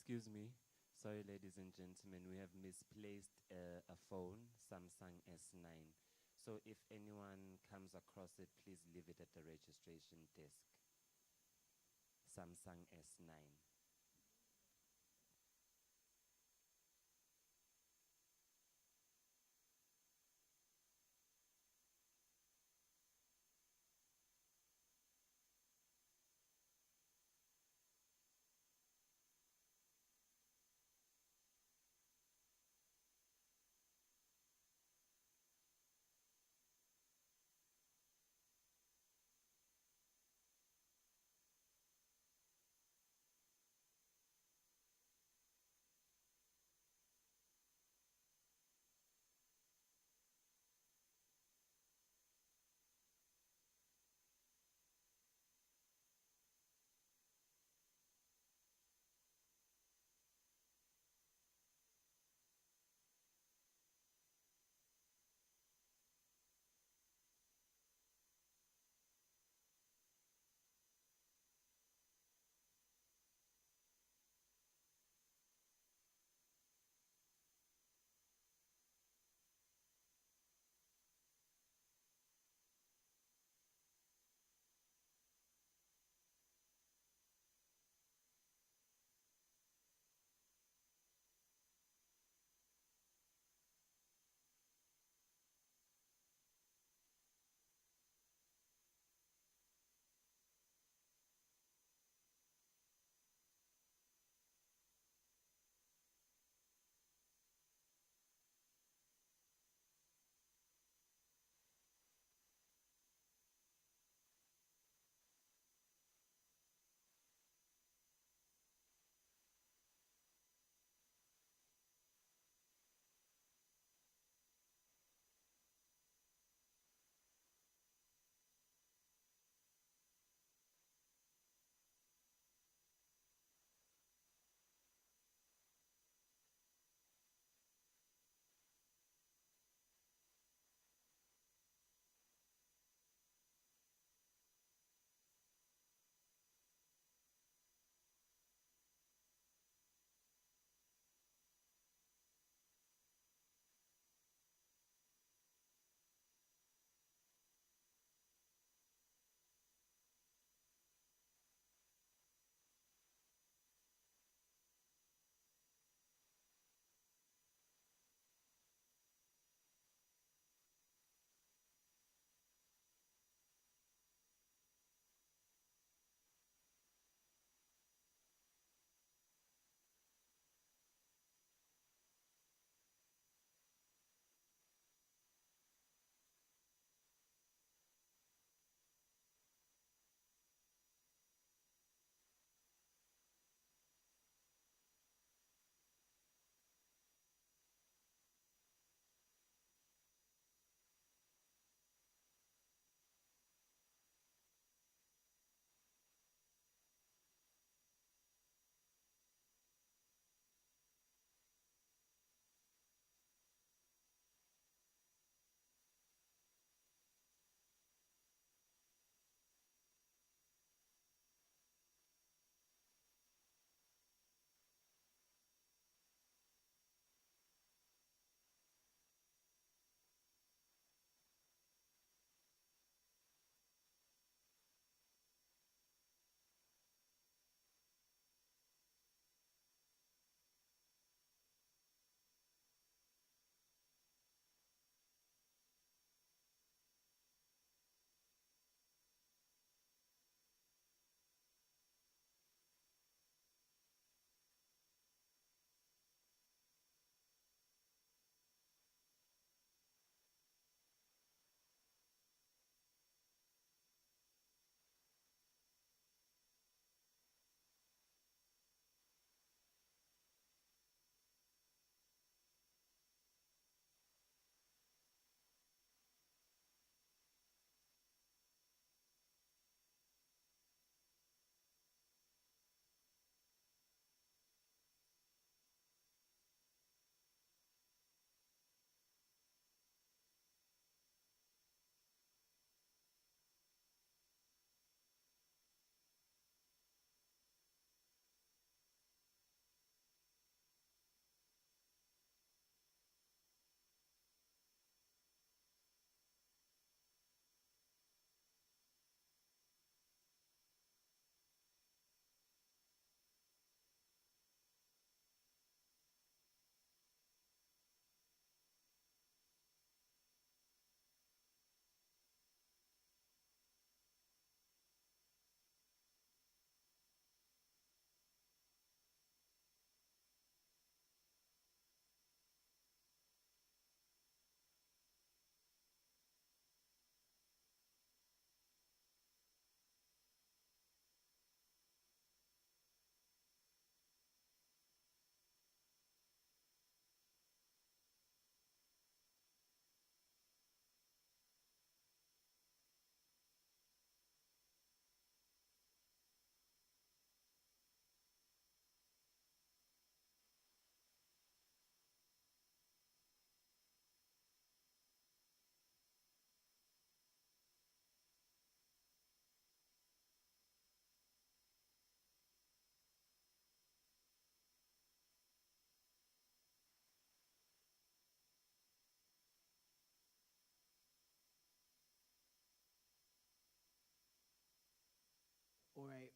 Excuse me. Sorry, ladies and gentlemen, we have misplaced a phone, Samsung S9. So if anyone comes across it, please leave it at the registration desk. Samsung S9.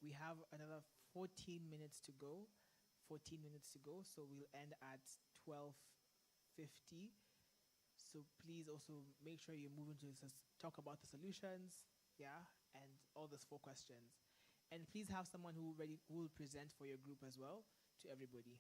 we have another 14 minutes to go. 14 minutes to go, so we'll end at 12:50. So please also make sure you move into talk about the solutions, yeah, and all those 4 questions. And please have someone who will present for your group as well to everybody.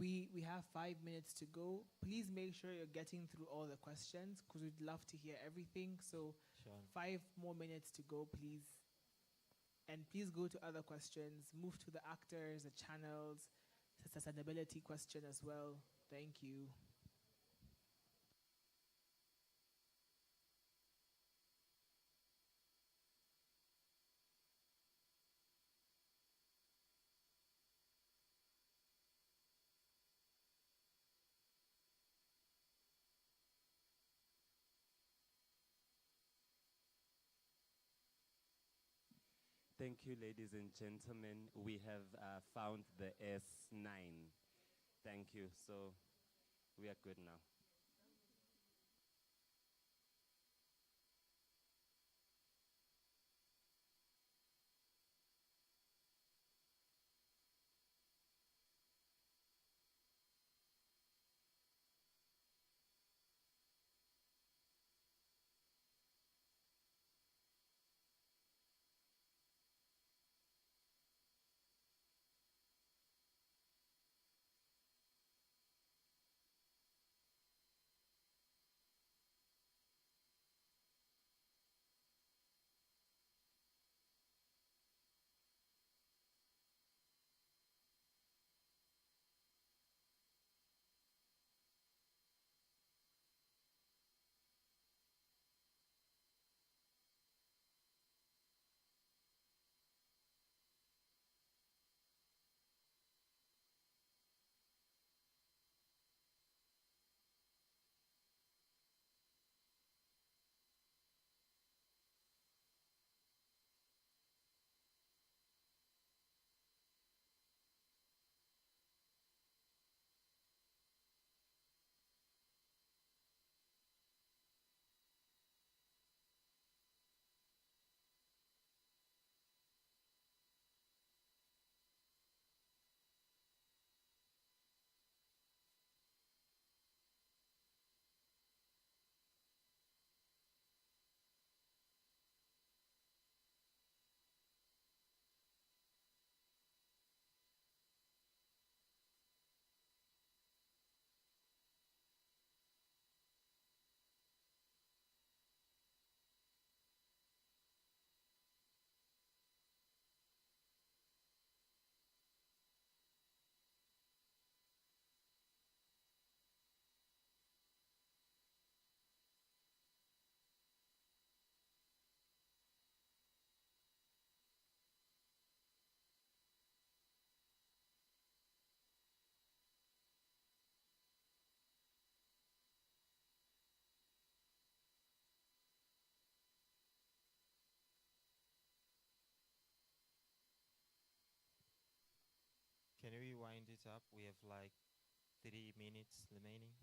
We have 5 minutes to go. Please make sure you're getting through all the questions because we'd love to hear everything. So Sure. 5 more minutes to go, please. And please go to other questions. Move to the actors, the channels, the sustainability question as well. Thank you. Thank you, ladies and gentlemen. We have found the S9. Thank you. So we are good now. Can we wind it up? We have like 3 minutes remaining.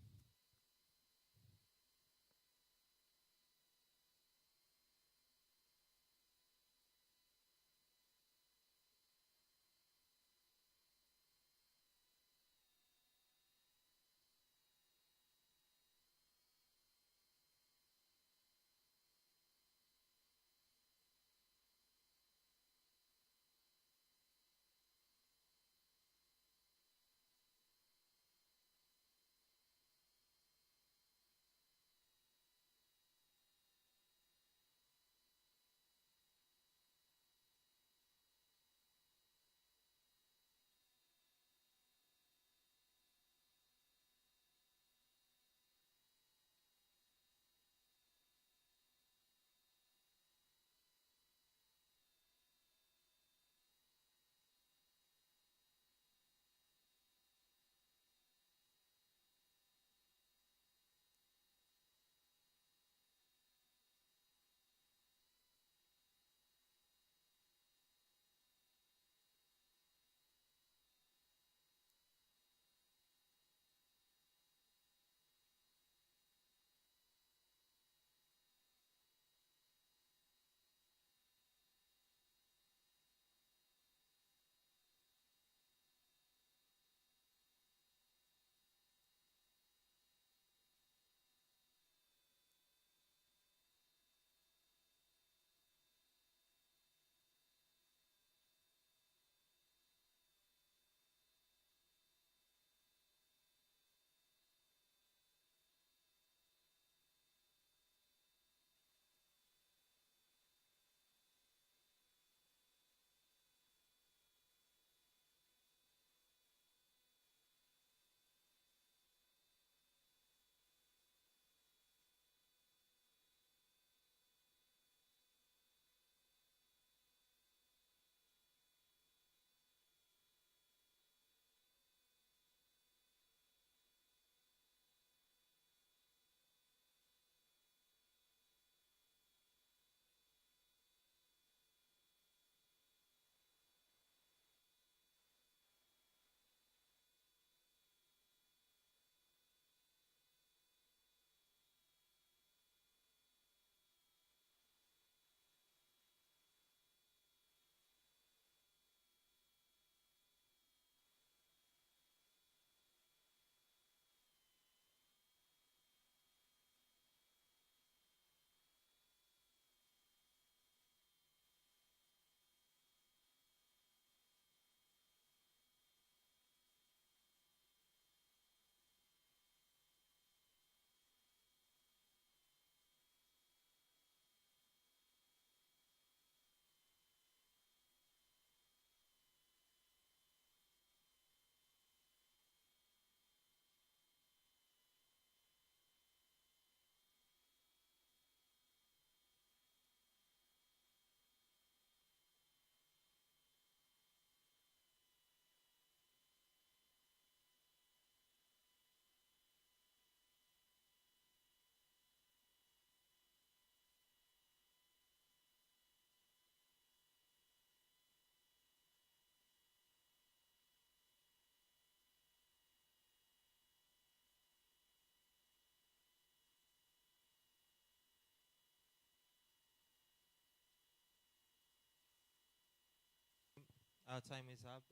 Our time is up.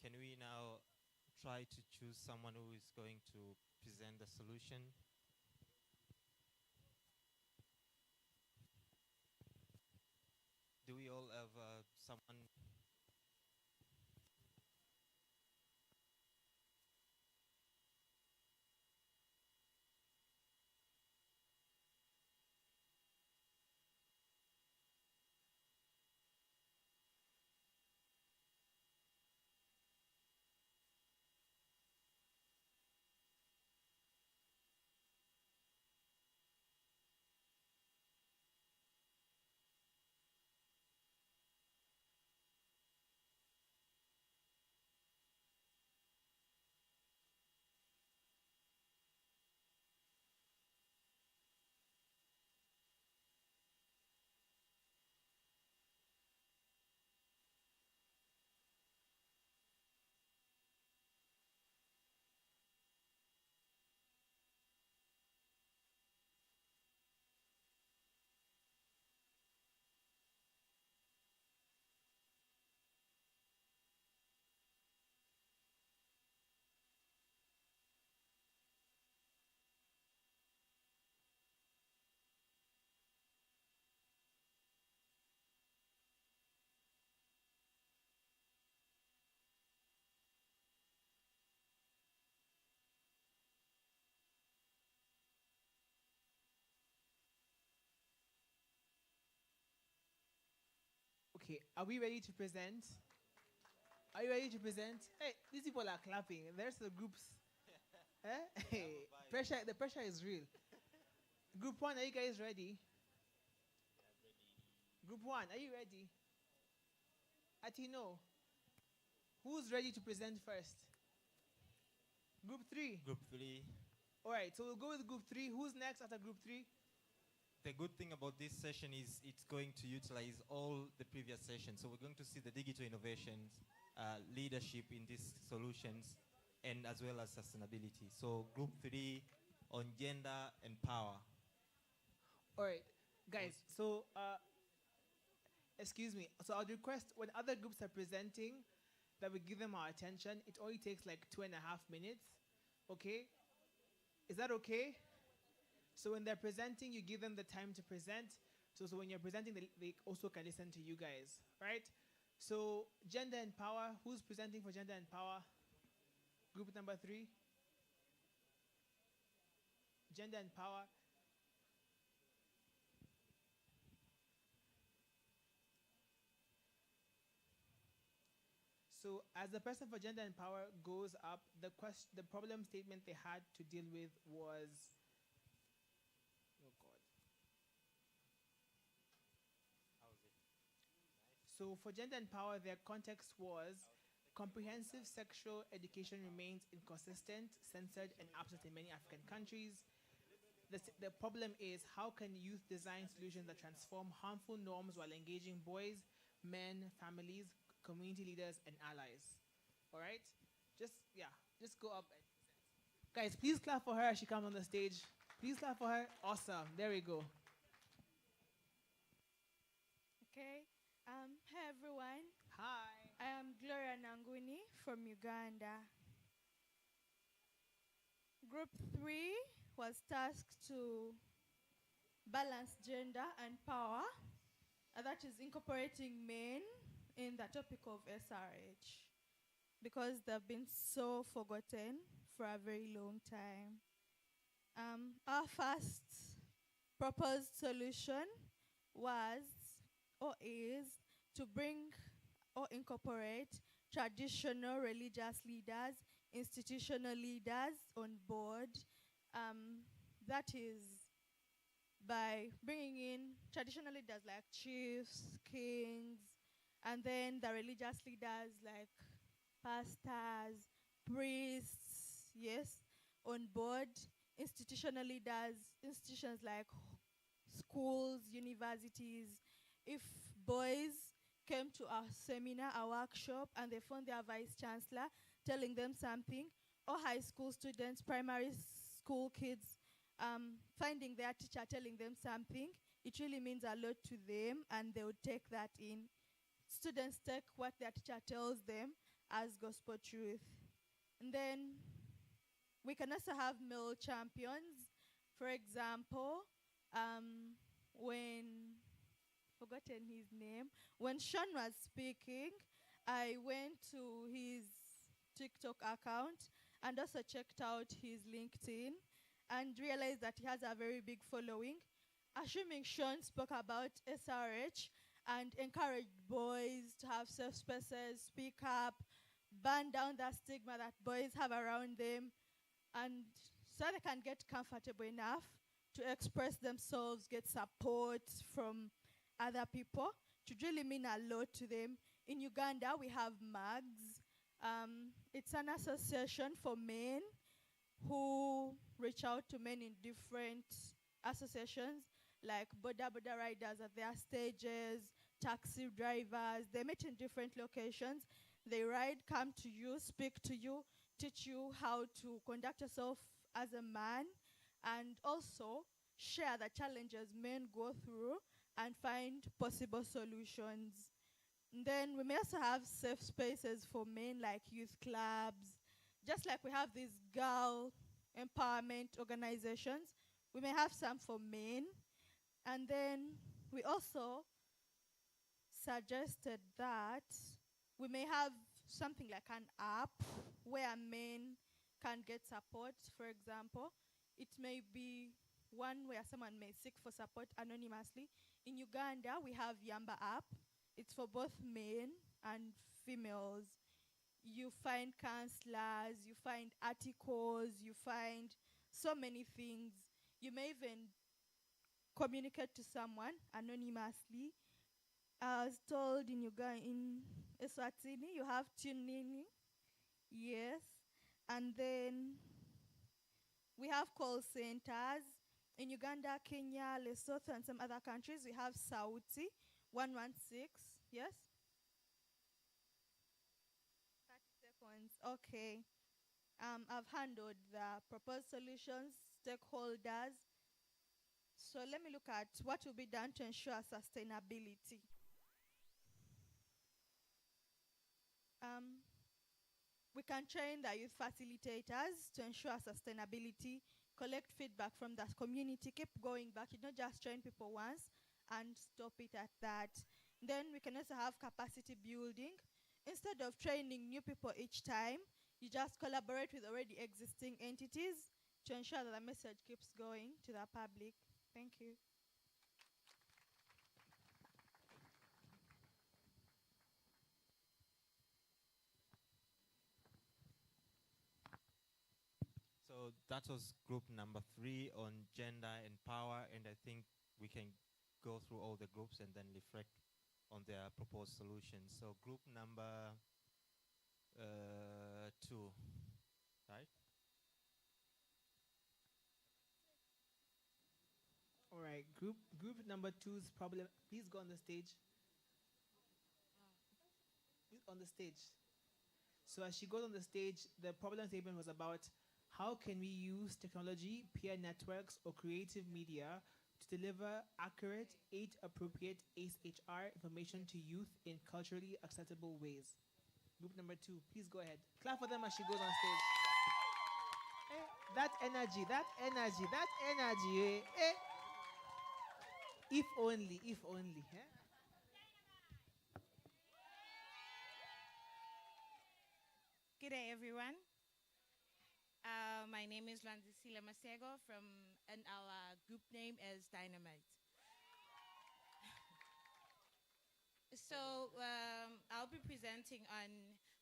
Can we now try to choose someone who is going to present the solution? Do we all have someone? Okay, are we ready to present? Are you ready to present? Hey, these people are clapping. There's the groups. Eh? Hey, pressure. The pressure is real. Group one, are you guys ready? Group one, are you ready? Atino, who's ready to present first? Group three. Group 3. All right, so we'll go with group three. Who's next after group three? The good thing about this session is it's going to utilize all the previous sessions. So we're going to see the digital innovations, leadership in these solutions, and as well as sustainability. So group 3 on gender and power. All right, guys. So, excuse me. So I'd request when other groups are presenting that we give them our attention. It only takes like 2.5 minutes. Okay? Is that okay? So when they're presenting, you give them the time to present. So when you're presenting, they also can listen to you guys, right? So gender and power. Who's presenting for gender and power? Group number 3. Gender and power. So as the person for gender and power goes up, the problem statement they had to deal with was, oh God. So for gender and power, their context was comprehensive sexual education remains inconsistent, censored, and absent in many African countries. The problem is, how can youth design solutions that transform harmful norms while engaging boys, men, families, community leaders, and allies? All right? Just go up. Guys, please clap for her as she comes on the stage. Please clap for her. Awesome. There we go. Okay. Hi everyone. Hi. I am Gloria Nanguni from Uganda. Group 3 was tasked to balance gender and power, and that is incorporating men in the topic of SRH, because they've been so forgotten for a very long time. Our first proposed solution was or is to bring or incorporate traditional religious leaders, institutional leaders on board. That is by bringing in traditional leaders like chiefs, kings, and then the religious leaders like pastors, priests, yes, on board. Institutional leaders, institutions like schools, universities. If boys came to a seminar, a workshop, and they found their vice chancellor telling them something, or high school students, primary school kids, finding their teacher telling them something, it really means a lot to them, and they would take that in. students take what their teacher tells them as gospel truth. And then we can also have male champions. For example, when forgotten his name, when Sean was speaking, I went to his TikTok account and also checked out his LinkedIn and realized that he has a very big following. Assuming Sean spoke about SRH and encouraged boys to have safe spaces, speak up, burn down that stigma that boys have around them, and so they can get comfortable enough to express themselves, get support from other people, to really mean a lot to them. In Uganda, we have MAGS. It's an association for men who reach out to men in different associations, like Boda Boda riders at their stages, taxi drivers. They meet in different locations. They ride, come to you, speak to you, teach you how to conduct yourself as a man, and also share the challenges men go through and find possible solutions. And then we may also have safe spaces for men, like youth clubs. Just like we have these girl empowerment organizations, we may have some for men. And then we also suggested that we may have something like an app where men can get support, for example. It may be one where someone may seek for support anonymously. In Uganda, we have Yamba app. It's for both men and females. You find counselors, you find articles, you find so many things. You may even communicate to someone anonymously. I was told in Uganda, in Eswatini, you have tuning. Yes. And then we have call centers. In Uganda, Kenya, Lesotho, and some other countries, we have Sauti 116. Yes? 30 seconds. Okay. I've handled the proposed solutions, stakeholders. So let me look at what will be done to ensure sustainability. We can train the youth facilitators to ensure sustainability, collect feedback from the community, keep going back. You don't just train people once and stop it at that. Then we can also have capacity building. Instead of training new people each time, you just collaborate with already existing entities to ensure that the message keeps going to the public. Thank you. So that was group number 3 on gender and power, and I think we can go through all the groups and then reflect on their proposed solutions. So group number 2, right? All right, group number 2's problem. Please go on the stage. On the stage. So as she goes on the stage, the problem statement was about how can we use technology, peer networks, or creative media to deliver accurate, age-appropriate ACE-HR information to youth in culturally acceptable ways. Group number 2, please go ahead. Clap for them as she goes on stage. That energy. If only. Good day, everyone. My name is Lanzisile Masego and our group name is Dynamite. So I'll be presenting on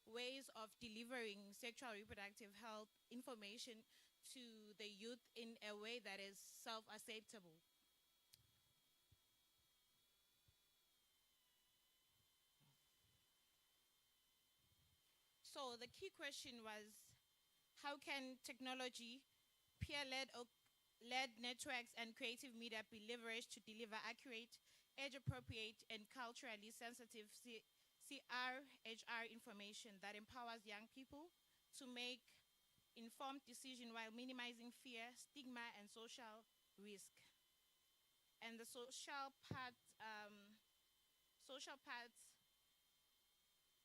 ways of delivering sexual reproductive health information to the youth in a way that is self-acceptable. So the key question was, how can technology, peer-led networks, and creative media be leveraged to deliver accurate, age-appropriate, and culturally sensitive CR/HR information that empowers young people to make informed decisions while minimizing fear, stigma, and social risk? And the social part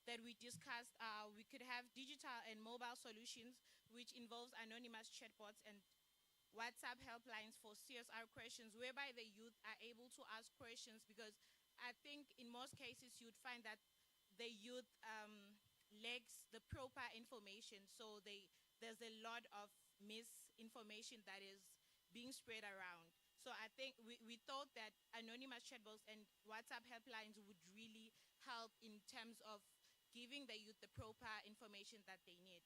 that we discussed, we could have digital and mobile solutions, which involves anonymous chatbots and WhatsApp helplines for CSR questions, whereby the youth are able to ask questions, because I think in most cases you'd find that the youth lacks the proper information. So there's a lot of misinformation that is being spread around. So I think we thought that anonymous chatbots and WhatsApp helplines would really help in terms of giving the youth the proper information that they need.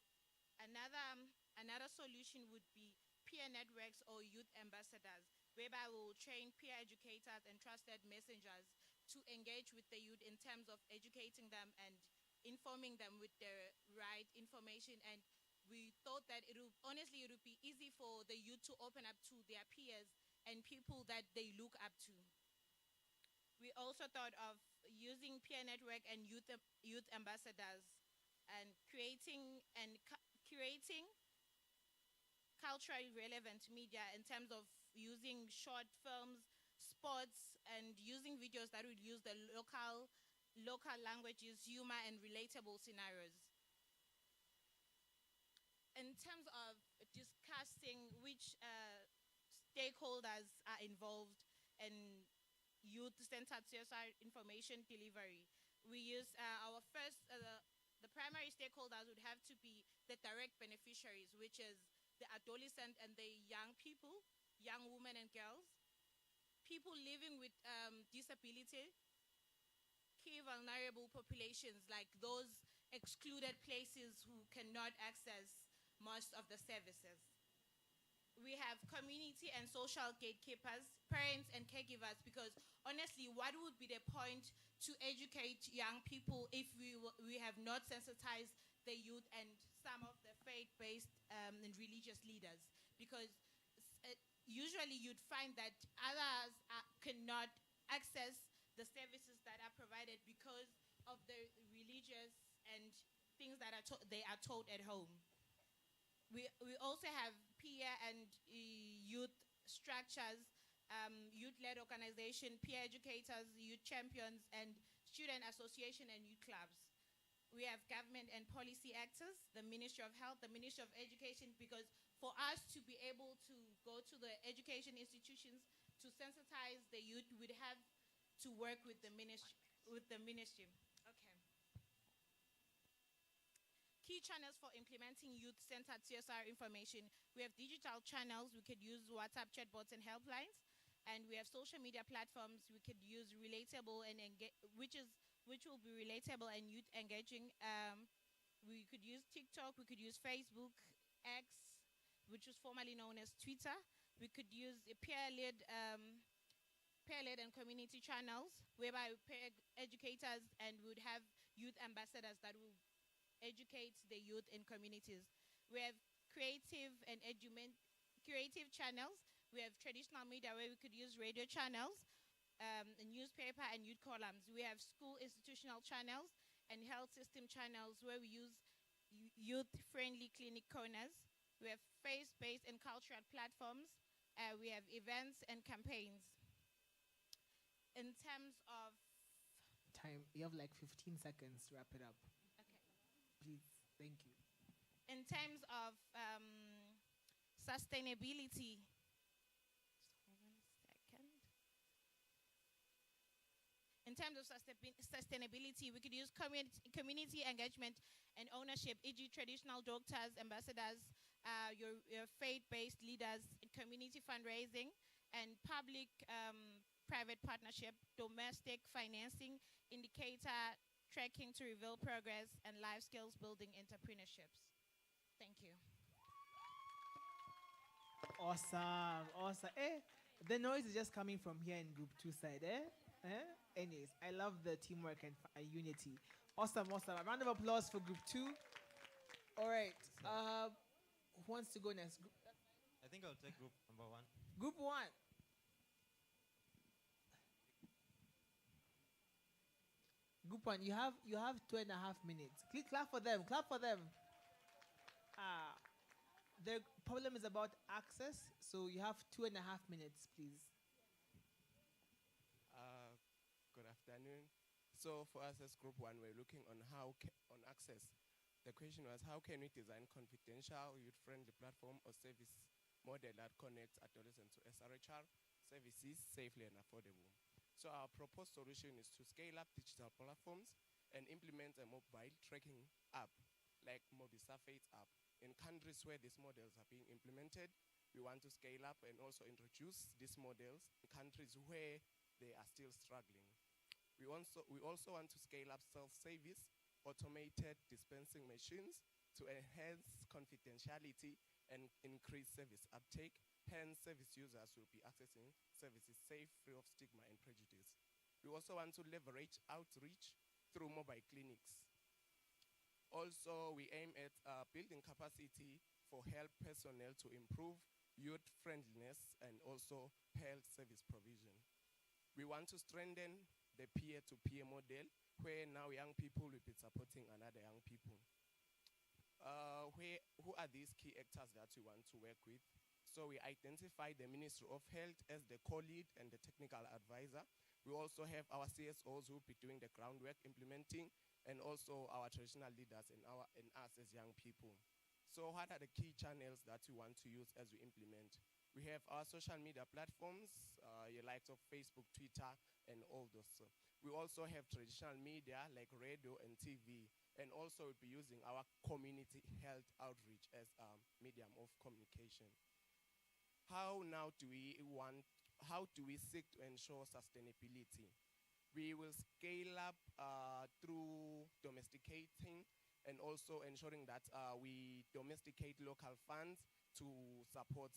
Another solution would be peer networks or youth ambassadors, whereby we will train peer educators and trusted messengers to engage with the youth in terms of educating them and informing them with the right information. And we thought that it would be easy for the youth to open up to their peers and people that they look up to. We also thought of using peer network and youth ambassadors and creating culturally relevant media in terms of using short films, sports, and using videos that would use the local languages, humor, and relatable scenarios. In terms of discussing which stakeholders are involved in youth-centered CSR information delivery, we use the primary stakeholders would have to be the direct beneficiaries, which is the adolescent and the young people, young women and girls, people living with disability, key vulnerable populations like those excluded places who cannot access most of the services. We have community and social gatekeepers, parents and caregivers, because honestly, what would be the point to educate young people if we have not sensitized the youth and some of the faith-based and religious leaders? Because usually you'd find that others cannot access the services that are provided because of the religious and things that they are taught at home. We also have peer and youth structures, youth-led organization, peer educators, youth champions, and student association and youth clubs. We have government and policy actors, the Ministry of Health, the Ministry of Education, because for us to be able to go to the education institutions to sensitize the youth, we'd have to work with the ministry. Okay. Key channels for implementing youth-centered CSR information. We have digital channels. We could use WhatsApp chatbots and helplines. And we have social media platforms. We could use relatable and which will be relatable and youth engaging. We could use TikTok. We could use Facebook, X, which was formerly known as Twitter. We could use peer-led and community channels, whereby peer educators and would have youth ambassadors that will educate the youth in communities. We have creative channels. We have traditional media where we could use radio channels, newspaper and youth columns. We have school institutional channels and health system channels where we use youth-friendly clinic corners. We have faith-based and cultural platforms. We have events and campaigns. In terms of time, you have like 15 seconds to wrap it up. Okay. Please, thank you. In terms of sustainability, in terms of sustainability, we could use community engagement and ownership, e.g. traditional doctors, ambassadors, your faith-based leaders, community fundraising, and public-private partnership, domestic financing, indicator tracking to reveal progress, and life skills building entrepreneurships. Thank you. Awesome. The noise is just coming from here in group 2 side, Anyways, I love the teamwork and unity. Awesome. A round of applause for group 2. All right. Who wants to go next? I think I'll take group number 1. Group 1. Group 1, you have 2.5 minutes. Clap for them. The problem is about access, so you have 2.5 minutes, please. Good afternoon. So for us as Group 1, we're looking on on access. The question was, how can we design confidential, youth-friendly platform or service model that connects adolescents to SRHR services safely and affordable? So our proposed solution is to scale up digital platforms and implement a mobile tracking app, like MobiSurface app. In countries where these models are being implemented, we want to scale up and also introduce these models in countries where they are still struggling. We also want to scale up self-service, automated dispensing machines to enhance confidentiality and increase service uptake. Hence, service users will be accessing services safe, free of stigma and prejudice. We also want to leverage outreach through mobile clinics. Also, we aim at building capacity for health personnel to improve youth friendliness and also health service provision. We want to strengthen the peer-to-peer model, where now young people will be supporting another young people. Who are these key actors that we want to work with? So we identify the Ministry of Health as the co-lead and the technical advisor. We also have our CSOs who will be doing the groundwork implementing, and also our traditional leaders and us as young people. So what are the key channels that we want to use as we implement? We have our social media platforms, your likes of Facebook, Twitter, and all those. We also have traditional media like radio and TV, and also we'll be using our community health outreach as a medium of communication. How do we seek to ensure sustainability? We will scale up through domesticating and also ensuring that we domesticate local funds to support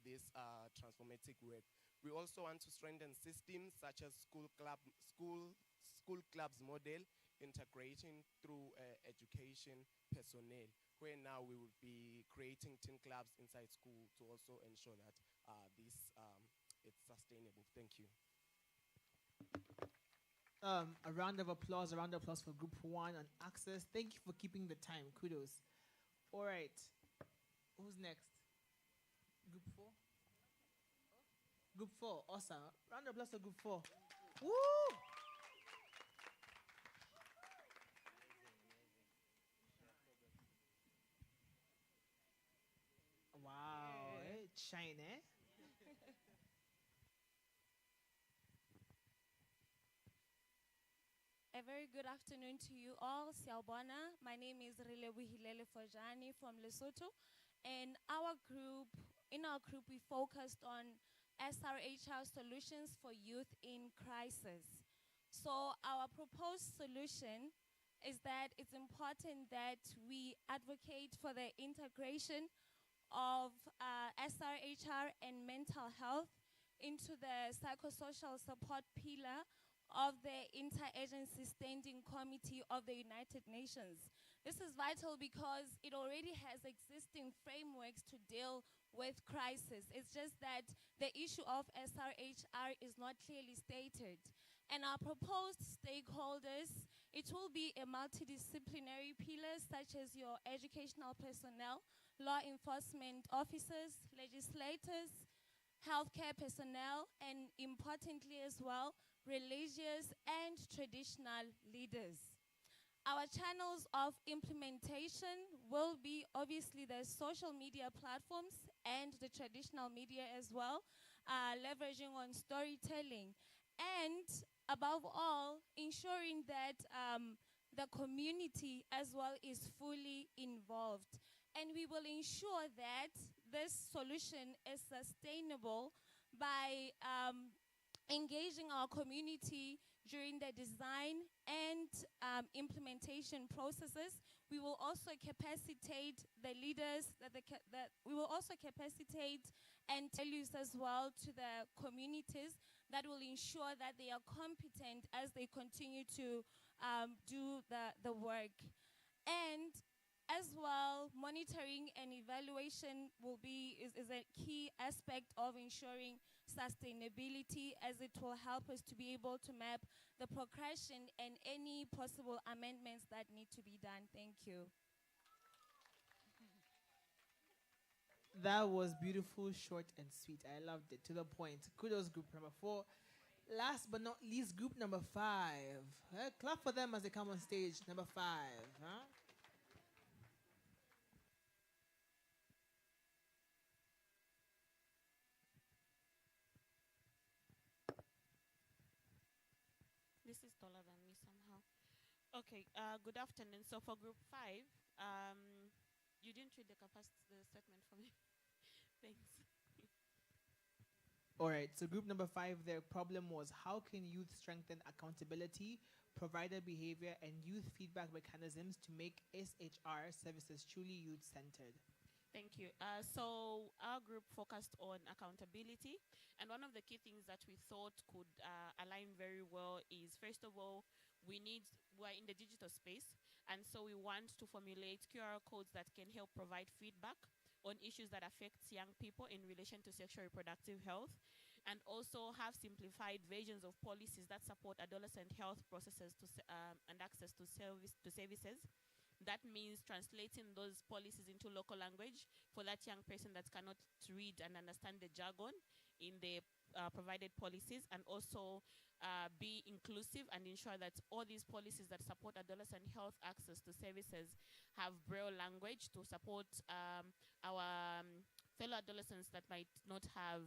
this transformative work. We also want to strengthen systems such as school clubs model, integration through education personnel, where now we will be creating teen clubs inside school to also ensure that it's sustainable. Thank you. A round of applause for Group 1 on access. Thank you for keeping the time. Kudos. All right. Who's next? Group 4? Group 4. Awesome. Round of applause for Group 4. Woo! Wow. Yeah. Shine, eh? A very good afternoon to you all. Siaubona. My name is Rilebuhilele Fojani from Lesotho. And in our group, we focused on SRHR solutions for youth in crisis. So our proposed solution is that it's important that we advocate for the integration of SRHR and mental health into the psychosocial support pillar of the Interagency Standing Committee of the United Nations. This is vital because it already has existing frameworks to deal with crisis. It's just that the issue of SRHR is not clearly stated. And our proposed stakeholders, it will be a multidisciplinary pillar such as your educational personnel, law enforcement officers, legislators, healthcare personnel, and importantly as well, religious and traditional leaders. Our channels of implementation will be obviously the social media platforms and the traditional media as well, leveraging on storytelling. And above all, ensuring that the community as well is fully involved. And we will ensure that this solution is sustainable by engaging our community during the design and implementation processes. We will also capacitate the leaders, we will also capacitate and values as well to the communities that will ensure that they are competent as they continue to do the work. And as well, monitoring and evaluation is a key aspect of ensuring sustainability, as it will help us to be able to map the progression and any possible amendments that need to be done. Thank you. That was beautiful, short, and sweet. I loved it. To the point. Kudos, Group number 4. Last but not least, group number 5. Clap for them as they come on stage. Number 5. Huh? This is taller than me somehow. Okay, good afternoon. So for group 5, you didn't read the statement for me. Thanks. All right, so group number 5, their problem was how can youth strengthen accountability, provider behavior, and youth feedback mechanisms to make SHR services truly youth-centered? Thank you. So our group focused on accountability, and one of the key things that we thought could align very well is, first of all, we're in the digital space, and so we want to formulate QR codes that can help provide feedback on issues that affect young people in relation to sexual reproductive health, and also have simplified versions of policies that support adolescent health processes and access to services. That means translating those policies into local language for that young person that cannot read and understand the jargon in the provided policies, and also be inclusive and ensure that all these policies that support adolescent health access to services have Braille language to support our fellow adolescents that might not have,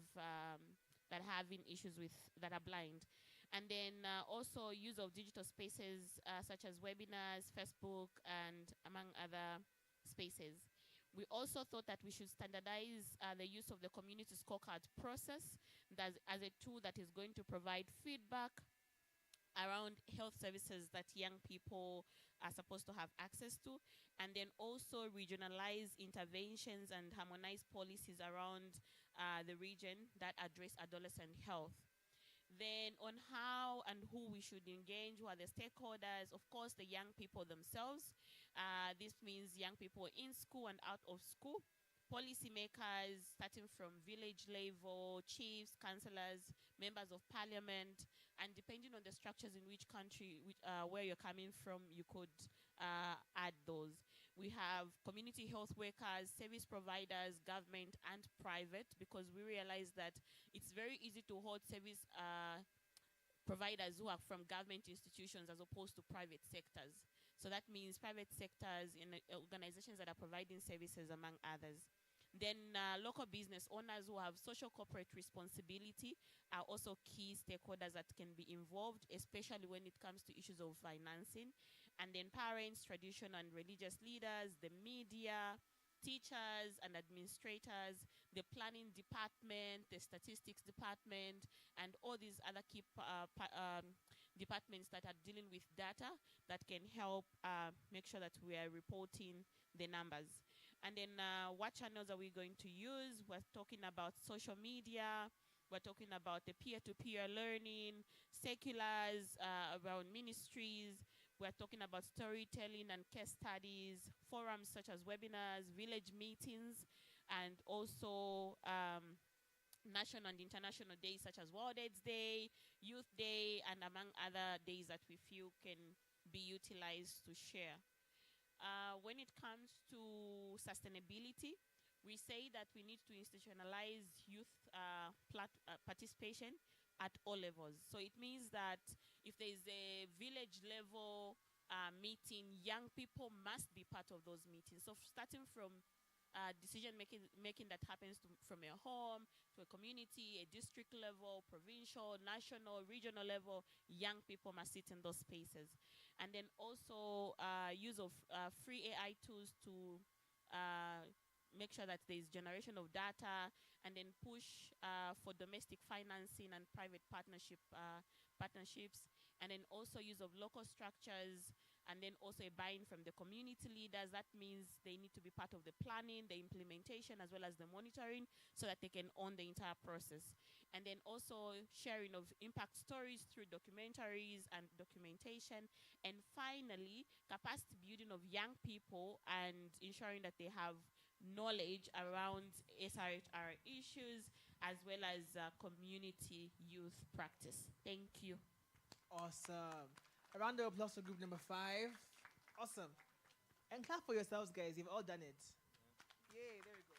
that having issues with, that are blind. And then also use of digital spaces such as webinars, Facebook, and among other spaces. We also thought that we should standardize the use of the community scorecard process as a tool that is going to provide feedback around health services that young people are supposed to have access to, and then also regionalize interventions and harmonize policies around the region that address adolescent health. Then on how and who we should engage, who are the stakeholders, of course, the young people themselves. This means young people in school and out of school, policymakers starting from village level, chiefs, councillors, members of parliament, and depending on the structures in which country, where you're coming from, you could add those. We have community health workers, service providers, government, and private, because we realize that it's very easy to hold service providers who are from government institutions as opposed to private sectors. So that means private sectors in organizations that are providing services, among others. Then local business owners who have social corporate responsibility are also key stakeholders that can be involved, especially when it comes to issues of financing. And then parents, traditional and religious leaders, the media, teachers and administrators, the planning department, the statistics department, and all these other key departments that are dealing with data that can help make sure that we are reporting the numbers. And then what channels are we going to use? We're talking about social media. We're talking about the peer-to-peer learning, seculars around ministries. We're talking about storytelling and case studies, forums such as webinars, village meetings, and also national and international days such as World AIDS Day, Youth Day, and among other days that we feel can be utilized to share. When it comes to sustainability, we say that we need to institutionalize youth participation at all levels. So it means that if there is a village level meeting, young people must be part of those meetings. So starting from decision making that happens from a home to a community, a district level, provincial, national, regional level, young people must sit in those spaces. And then also use of free AI tools to make sure that there is generation of data, and then push for domestic financing and private partnerships, and then also use of local structures, and then also a buy-in from the community leaders. That means they need to be part of the planning, the implementation, as well as the monitoring, so that they can own the entire process. And then also sharing of impact stories through documentaries and documentation. And finally, capacity building of young people and ensuring that they have knowledge around SRHR issues, as well as community youth practice. Thank you. Awesome. A round of applause for group number 5. Awesome. And clap for yourselves, guys. You've all done it. Yay, there we go.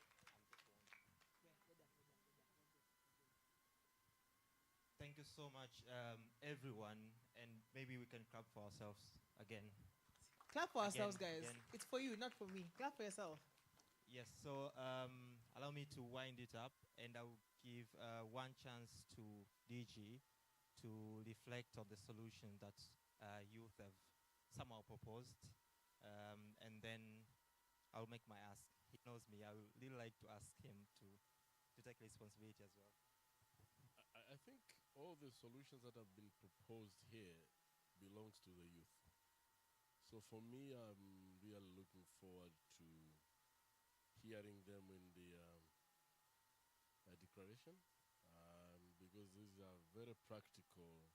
Thank thank you so much, everyone, and maybe we can clap for ourselves again. Clap for ourselves, Again, guys. again. It's for you, not for me. Clap for yourself. Yes, so allow me to wind it up, and I will give one chance to DG to reflect on the solution that youth have somehow proposed, and then I'll make my ask. He knows me. I would really like to ask him to take responsibility as well. I think all the solutions that have been proposed here belongs to the youth. So for me, I'm really looking forward to hearing them in the declaration, because these are very practical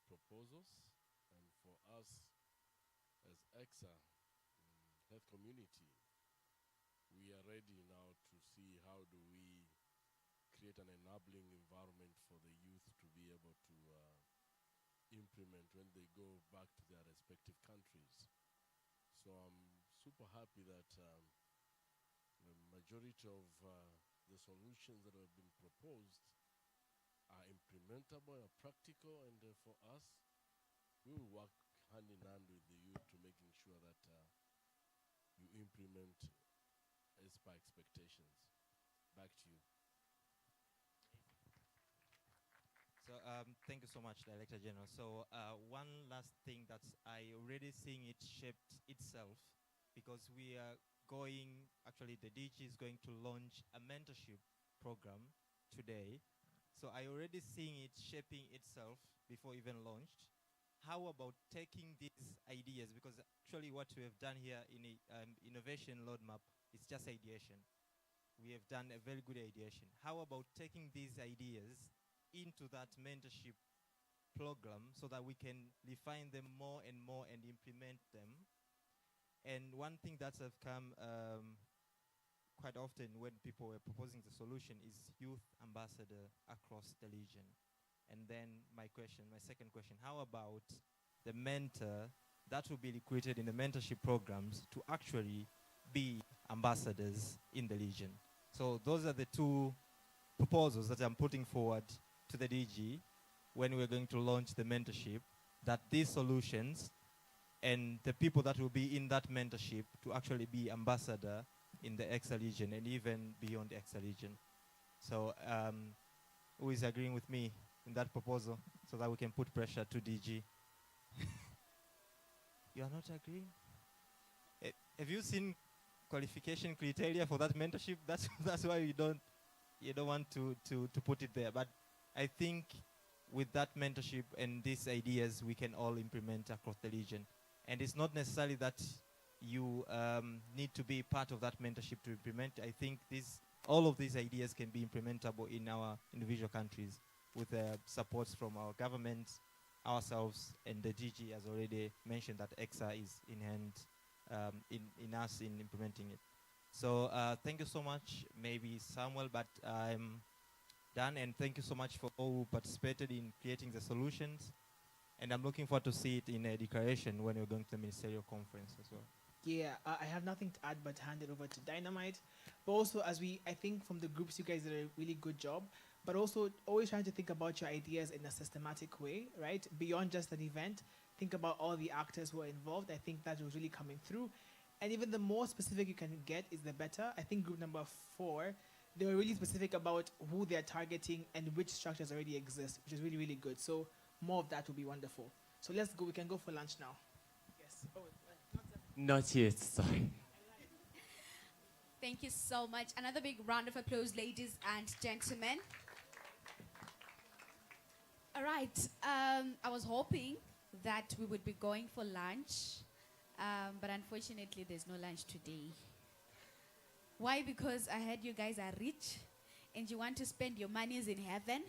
proposals, and for us as ECSA health community, we are ready now to see how do we create an enabling environment for the youth to be able to implement when they go back to their respective countries. So I'm super happy that the majority of the solutions that have been proposed are implementable, are practical, and for us, we will work hand in hand with the youth to making sure that you implement as per expectations. Back to you. So thank you so much, Director General. So one last thing that I already seeing it shaped itself, because we are going, actually the DG is going to launch a mentorship program today. So I already seeing it shaping itself before even launched. How about taking these ideas, because actually what we have done here in a innovation roadmap is just ideation. We have done a very good ideation. How about taking these ideas into that mentorship program so that we can refine them more and more and implement them? And one thing that has come quite often when people were proposing the solution is youth ambassador across the region. And then my second question, how about the mentor that will be recruited in the mentorship programs to actually be ambassadors in the region? So those are the two proposals that I'm putting forward to the DG when we're going to launch the mentorship, that these solutions and the people that will be in that mentorship to actually be ambassador in the ECSA region and even beyond the ECSA region. So who is agreeing with me in that proposal so that we can put pressure to DG? You are not agreeing? Have you seen qualification criteria for that mentorship? That's why you don't want to put it there. But I think with that mentorship and these ideas, we can all implement across the region. And it's not necessarily that you need to be part of that mentorship to implement. I think all of these ideas can be implementable in our individual countries with supports from our government, ourselves, and the DG has already mentioned that ECSA is in hand in us in implementing it. So thank you so much, maybe Samuel, but I'm done, and thank you so much for all who participated in creating the solutions. And I'm looking forward to see it in a declaration when we're going to the ministerial conference as well. Yeah, I have nothing to add but hand it over to Dynamite. But also, I think from the groups, you guys did a really good job. But also, always trying to think about your ideas in a systematic way, right? Beyond just an event, think about all the actors who are involved. I think that was really coming through. And even the more specific you can get is the better. I think group number 4, they were really specific about who they're targeting and which structures already exist, which is really, really good. So more of that would be wonderful. So let's go. We can go for lunch now. Yes. Oh, Not yet, sorry. Thank you so much. Another big round of applause, ladies and gentlemen. All right. I was hoping that we would be going for lunch, but unfortunately, there's no lunch today. Why? Because I heard you guys are rich, and you want to spend your monies in heaven,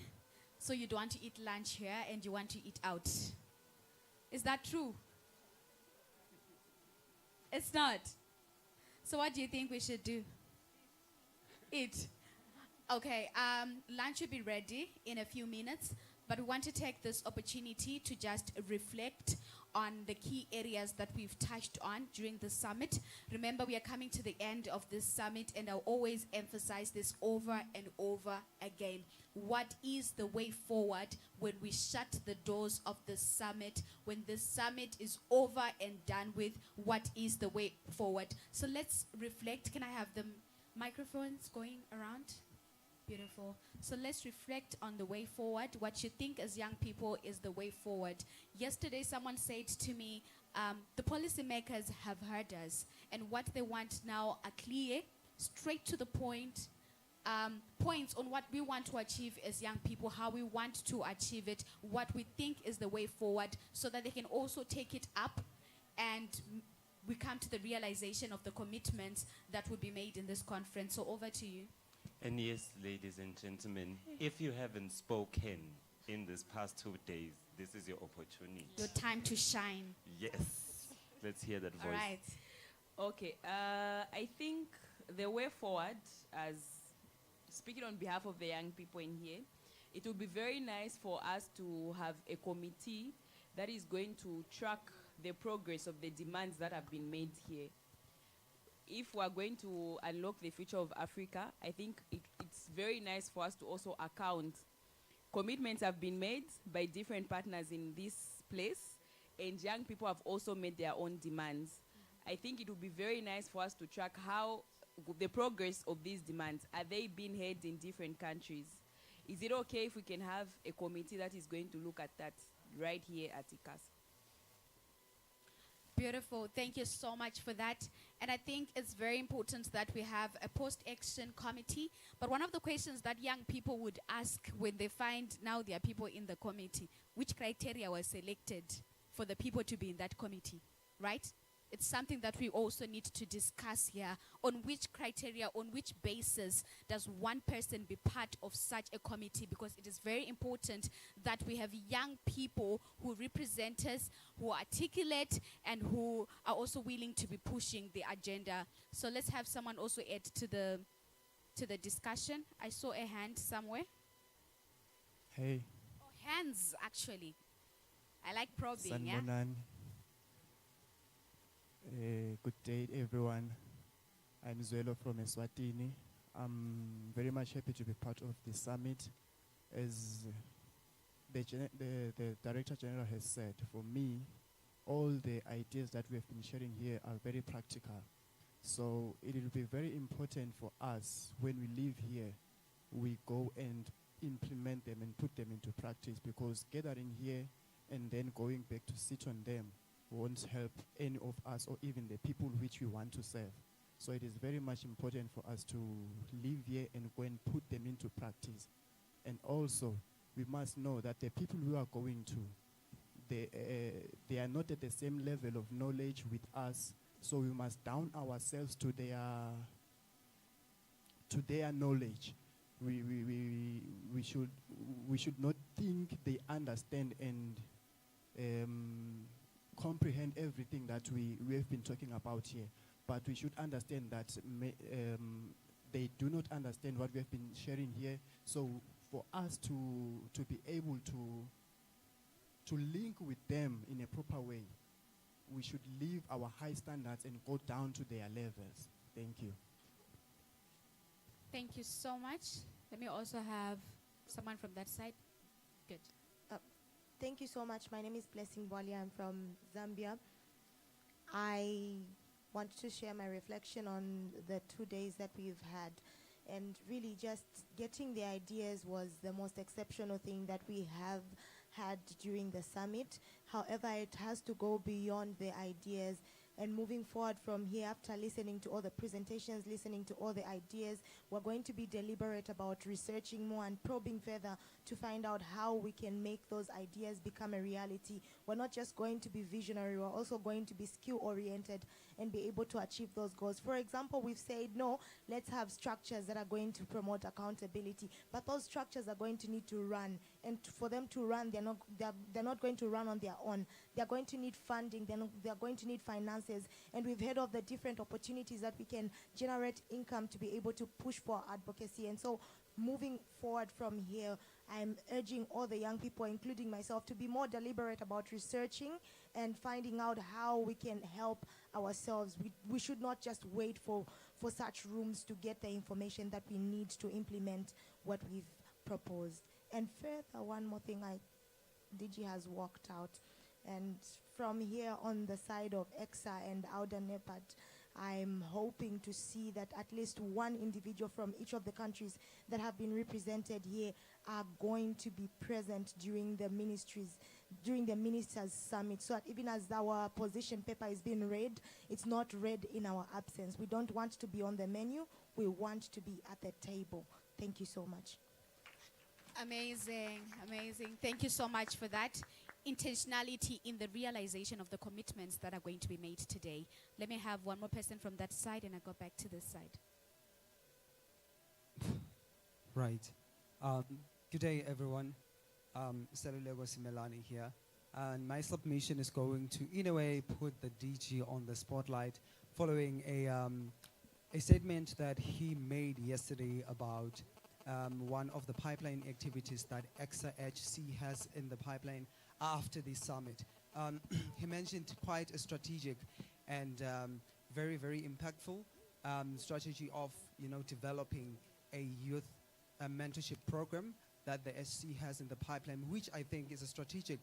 so you don't want to eat lunch here, and you want to eat out. Is that true? It's not. So what do you think we should do? Eat. Okay, lunch will be ready in a few minutes, but we want to take this opportunity to just reflect on the key areas that we've touched on during the summit. Remember, we are coming to the end of this summit, and I'll always emphasize this over and over again. What is the way forward when we shut the doors of the summit? When the summit is over and done with, what is the way forward? So let's reflect. Can I have the microphones going around? Beautiful. So let's reflect on the way forward. What you think as young people is the way forward. Yesterday, someone said to me, the policymakers have heard us, and what they want now are clear, straight to the point, points on what we want to achieve as young people, how we want to achieve it, what we think is the way forward, so that they can also take it up and we come to the realization of the commitments that will be made in this conference. So over to you. And yes, ladies and gentlemen, if you haven't spoken in this past 2 days, this is your opportunity. Your time to shine. Yes. Let's hear that voice. All right. Okay. I think the way forward, as speaking on behalf of the young people in here, it would be very nice for us to have a committee that is going to track the progress of the demands that have been made here. If we are going to unlock the future of Africa, I think it's very nice for us to also account. Commitments have been made by different partners in this place, and young people have also made their own demands. I think it would be very nice for us to track how the progress of these demands, are they being heard in different countries? Is it okay if we can have a committee that is going to look at that right here at ECSA? Beautiful. Thank you so much for that. And I think it's very important that we have a post-action committee. But one of the questions that young people would ask when they find now there are people in the committee, which criteria was selected for the people to be in that committee, right? It's something that we also need to discuss here. On which criteria, on which basis does one person be part of such a committee? Because it is very important that we have young people who represent us, who are articulate, and who are also willing to be pushing the agenda. So let's have someone also add to the discussion. I saw a hand somewhere. Hey. Oh, hands, actually. I like probing, yeah? Sanbonan. Good day, everyone. I'm Zwelo from Eswatini. I'm very much happy to be part of the summit. As the Director General has said, for me, all the ideas that we have been sharing here are very practical. So it will be very important for us, when we leave here, we go and implement them and put them into practice, because gathering here and then going back to sit on them won't help any of us or even the people which we want to serve. So it is very much important for us to live here and go and put them into practice. And also, we must know that the people we are going to, they are not at the same level of knowledge with us, so we must down ourselves to their knowledge. We should not think they understand and comprehend everything that we have been talking about here, but we should understand that they do not understand what we have been sharing here. So for us to be able to link with them in a proper way, we should leave our high standards and go down to their levels. Thank you. Thank you so much. Let me also have someone from that side. Good. Thank you so much. My name is Blessing Bwali. I'm from Zambia. I want to share my reflection on the 2 days that we've had. And really just getting the ideas was the most exceptional thing that we have had during the summit. However, it has to go beyond the ideas. And moving forward from here, after listening to all the presentations, listening to all the ideas, we're going to be deliberate about researching more and probing further to find out how we can make those ideas become a reality. We're not just going to be visionary, we're also going to be skill-oriented and be able to achieve those goals. For example, we've said, no, let's have structures that are going to promote accountability, but those structures are going to need to run. And for them to run, they're not going to run on their own. They're going to need funding, they're going to need finances, and we've heard of the different opportunities that we can generate income to be able to push for advocacy. And so moving forward from here, I'm urging all the young people, including myself, to be more deliberate about researching and finding out how we can help ourselves. We should not just wait for such rooms to get the information that we need to implement what we've proposed. And further, one more thing, DG has walked out. And from here on the side of ECSA and Auda NEPAD, I'm hoping to see that at least one individual from each of the countries that have been represented here are going to be present during the ministers' summit, so that even as our position paper is being read, it's not read in our absence. We don't want to be on the menu, we want to be at the table. Thank you so much. Amazing, amazing. Thank you so much for that. Intentionality in the realization of the commitments that are going to be made today. Let me have one more person from that side and I go back to this side. Right. Good day, everyone. Selulego Simelani here. And my submission is going to, in a way, put the DG on the spotlight following a statement that he made yesterday about one of the pipeline activities that ECSA-HC has in the pipeline after the summit. He mentioned quite a strategic and very, very impactful strategy of, developing a youth mentorship program that the SC has in the pipeline, which I think is a strategic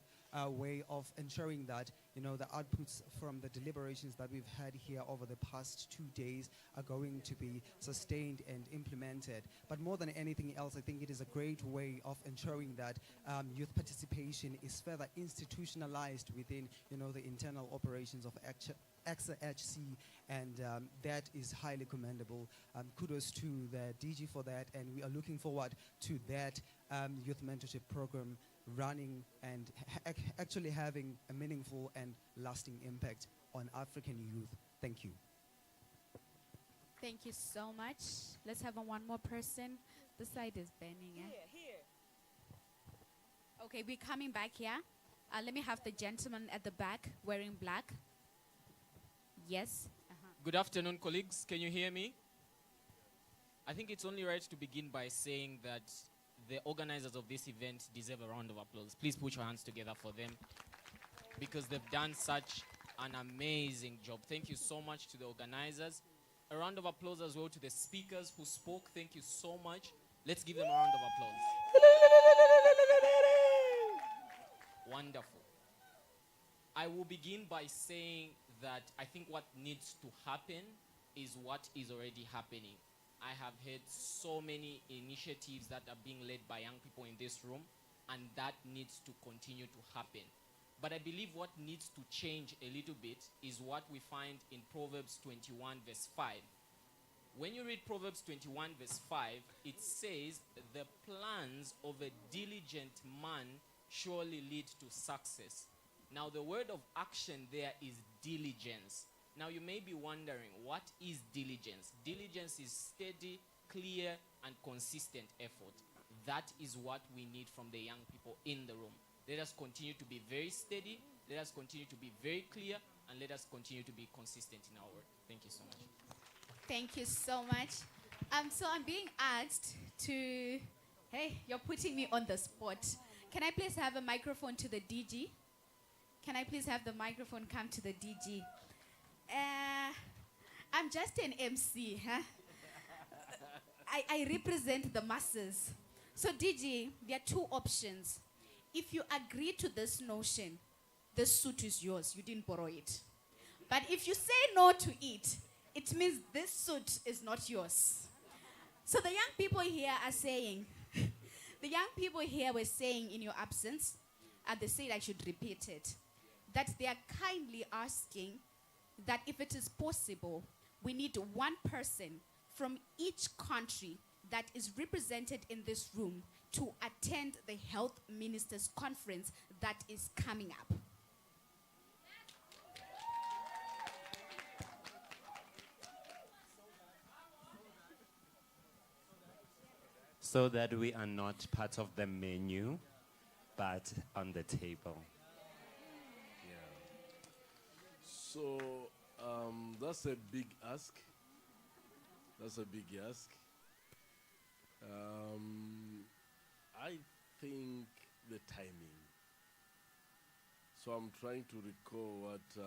way of ensuring that, the outputs from the deliberations that we've had here over the past 2 days are going to be sustained and implemented. But more than anything else, I think it is a great way of ensuring that youth participation is further institutionalized within, the internal operations of ECSA-HC, and that is highly commendable. Kudos to the DG for that, and we are looking forward to that youth mentorship program running and actually having a meaningful and lasting impact on African youth. Thank you. Thank you so much. Let's have one more person. The side is burning. Here. Okay, we're coming back here. Let me have the gentleman at the back wearing black. Yes. Good afternoon, colleagues. Can you hear me? I think it's only right to begin by saying that the organizers of this event deserve a round of applause. Please put your hands together for them because they've done such an amazing job. Thank you so much to the organizers. A round of applause as well to the speakers who spoke. Thank you so much. Let's give them a round of applause. Wonderful. I will begin by saying that I think what needs to happen is what is already happening. I have heard so many initiatives that are being led by young people in this room, and that needs to continue to happen. But I believe what needs to change a little bit is what we find in Proverbs 21 verse 5. When you read Proverbs 21 verse 5, it says, the plans of a diligent man surely lead to success. Now the word of action there is diligence. Now you may be wondering, what is diligence? Diligence is steady, clear, and consistent effort. That is what we need from the young people in the room. Let us continue to be very steady, let us continue to be very clear, and let us continue to be consistent in our work. Thank you so much. Thank you so much. So I'm being asked to, hey, you're putting me on the spot. Can I please have a microphone to the DG? Can I please have the microphone come to the DG? I'm just an MC, huh? I represent the masses. So DG, there are two options. If you agree to this notion, this suit is yours, you didn't borrow it. But if you say no to it, it means this suit is not yours. So the young people here are saying, the young people here were saying in your absence, and they said I should repeat it, that they are kindly asking that if it is possible, we need one person from each country that is represented in this room to attend the Health Ministers' Conference that is coming up. So that we are not part of the menu, but on the table. So that's a big ask. That's a big ask. I think the timing. So I'm trying to recall what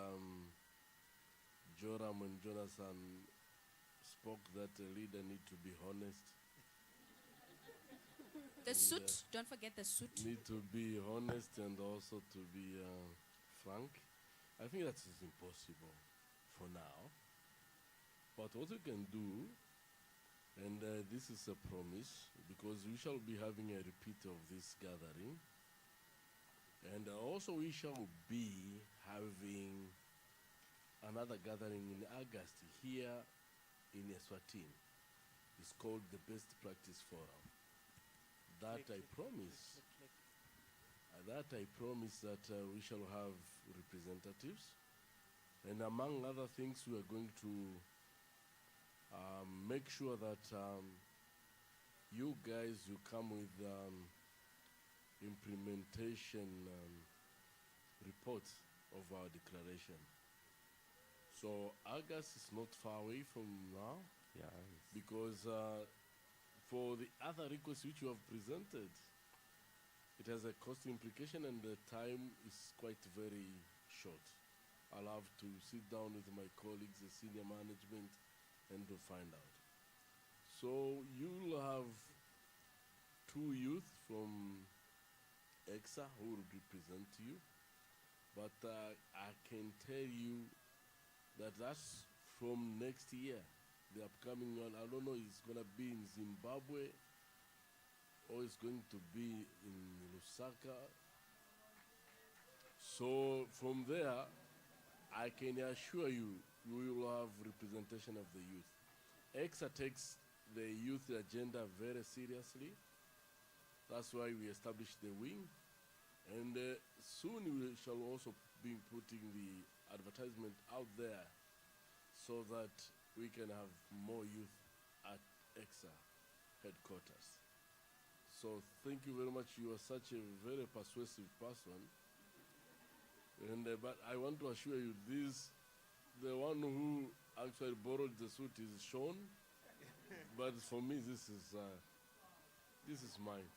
Joram and Jonathan spoke, that a leader need to be honest. The And, suit, don't forget the suit. Need to be honest and also to be frank. I think that is impossible for now. But what we can do, and this is a promise, because we shall be having a repeat of this gathering, and also we shall be having another gathering in August here in Eswatini. It's called the Best Practice Forum. That I promise. That I promise that we shall have representatives. And among other things, we are going to make sure that you guys, you come with implementation reports of our declaration. So August is not far away from now. Yeah. Because for the other requests which you have presented, it has a cost implication and the time is quite very short. I'll have to sit down with my colleagues, the senior management, and to find out. So you'll have 2 youth from ECSA who will represent you, but I can tell you that that's from next year. The upcoming one, I don't know, it's going to be in Zimbabwe or it's going to be in Lusaka. So from there, I can assure you, we will have representation of the youth. ECSA takes the youth agenda very seriously. That's why we established the wing. And soon we shall also be putting the advertisement out there so that we can have more youth at ECSA headquarters. So thank you very much. You are such a very persuasive person. And but I want to assure you, the one who actually borrowed the suit is Sean. But for me, this is mine.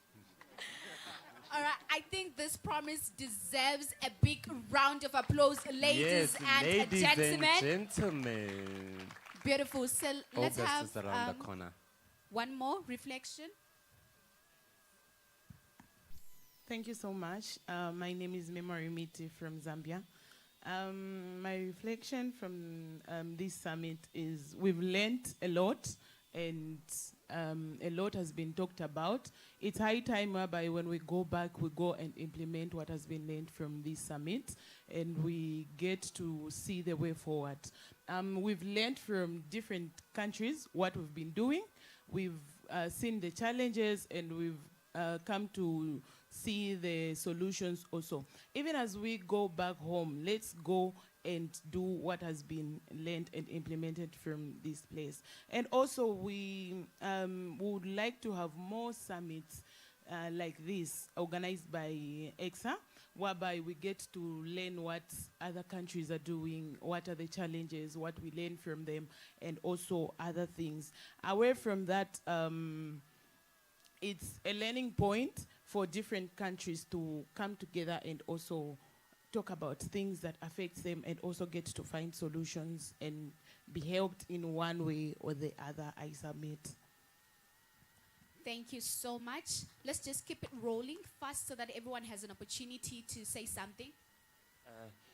All right, I think this promise deserves a big round of applause, ladies and ladies gentlemen. and gentlemen. Beautiful. So let's August have is around the corner. one more reflection. Thank you so much. My name is Memory Miti from Zambia. My reflection from this summit is we've learned a lot, and a lot has been talked about. It's high time whereby when we go back, we go and implement what has been learned from this summit, and we get to see the way forward. We've learned from different countries what we've been doing. We've seen the challenges, and we've come to see the solutions also. Even as we go back home, let's go and do what has been learned and implemented from this place. And also we would like to have more summits like this organized by ECSA, whereby we get to learn what other countries are doing, what are the challenges, what we learn from them, and also other things. Away from that, it's a learning point for different countries to come together and also talk about things that affect them and also get to find solutions and be helped in one way or the other, I submit. Thank you so much. Let's just keep it rolling fast so that everyone has an opportunity to say something.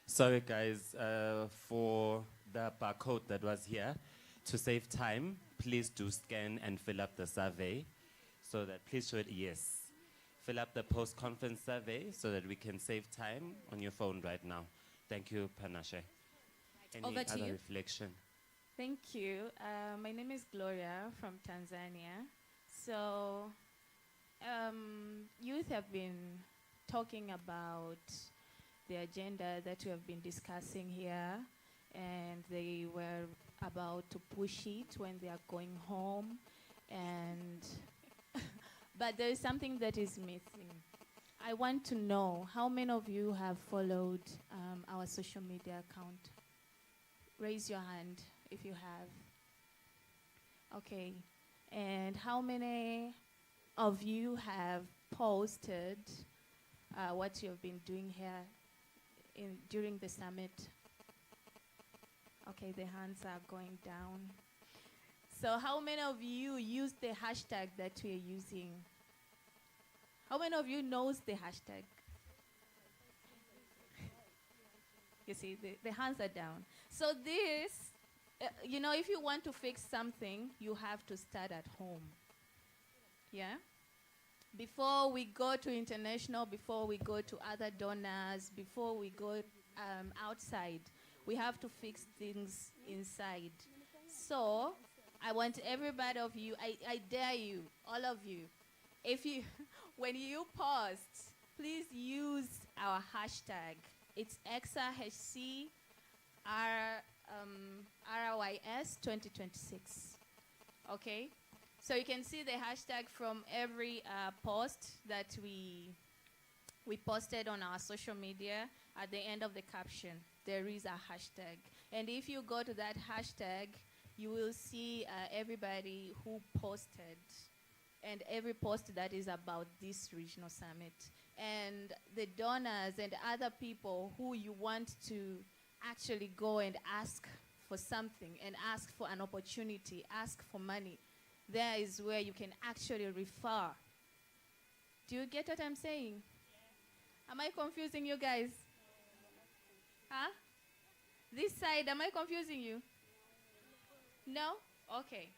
Sorry guys, for the barcode that was here, to save time, please do scan and fill up the survey so that, please show it yes. Fill up the post-conference survey so that we can save time on your phone right now. Thank you, Panashe. Any over to other you. reflection? Thank you. My name is Gloria from Tanzania. So, youth have been talking about the agenda that we have been discussing here, and they were about to push it when they are going home, and but there is something that is missing. I want to know how many of you have followed our social media account. Raise your hand if you have. Okay. And how many of you have posted what you have been doing here during the summit? Okay, the hands are going down. So how many of you use the hashtag that we are using? How many of you knows the hashtag? You see, the hands are down. So this, if you want to fix something, you have to start at home. Yeah? Before we go to international, before we go to other donors, before we go outside, we have to fix things inside. So I want everybody of you, I dare you, all of you, when you post, please use our hashtag. It's ECSA-HC RYS 2026. Okay? So you can see the hashtag from every post that we posted on our social media. At the end of the caption, there is a hashtag. And if you go to that hashtag, you will see everybody who posted and every post that is about this regional summit. And the donors and other people who you want to actually go and ask for something and ask for an opportunity, ask for money. There is where you can actually refer. Do you get what I'm saying? Yeah. Am I confusing you guys? Huh? This side, am I confusing you? No? Okay.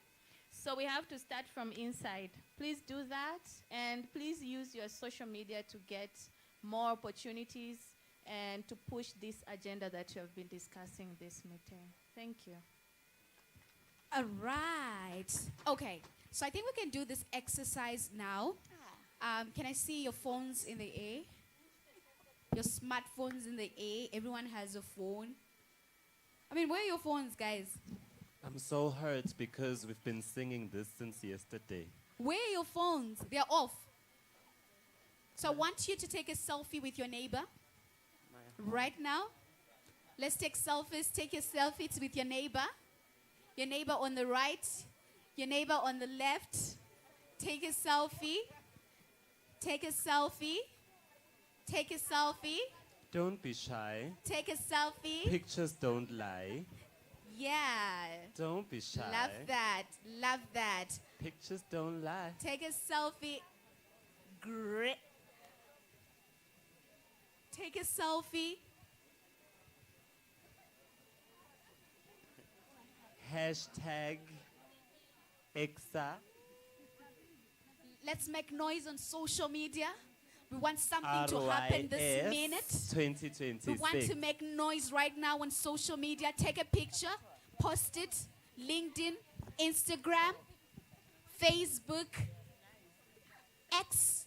So we have to start from inside. Please do that, and please use your social media to get more opportunities and to push this agenda that you have been discussing this meeting. Thank you. All right. Okay. So I think we can do this exercise now. Can I see your phones in the air? Your smartphones in the air. Everyone has a phone. I mean, where are your phones, guys? I'm so hurt because we've been singing this since yesterday. Where are your phones? They're off. So I want you to take a selfie with your neighbor right now. Let's take selfies. Take your selfies with your neighbor. Your neighbor on the right. Your neighbor on the left. Take a selfie. Take a selfie. Take a selfie. Don't be shy. Take a selfie. Pictures don't lie. Yeah. Don't be shy. Love that. Love that. Pictures don't lie. Take a selfie. Great. Take a selfie. Hashtag ECSA. Let's make noise on social media. We want something to happen this minute. 2026. We want to make noise right now on social media. Take a picture, post it, LinkedIn, Instagram, Facebook, X.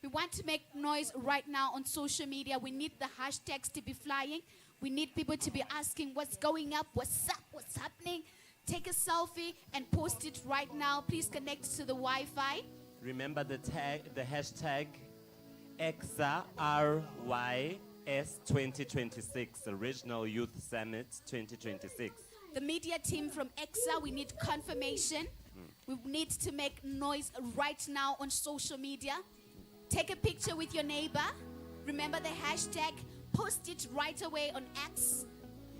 We want to make noise right now on social media. We need the hashtags to be flying. We need people to be asking what's going up, what's up, what's happening. Take a selfie and post it right now. Please connect to the Wi-Fi. Remember the hashtag ECSA RYS 2026, Regional Youth Summit 2026. The media team from ECSA, we need confirmation. We need to make noise right now on social media. Take a picture with your neighbor. Remember the hashtag. Post it right away on X,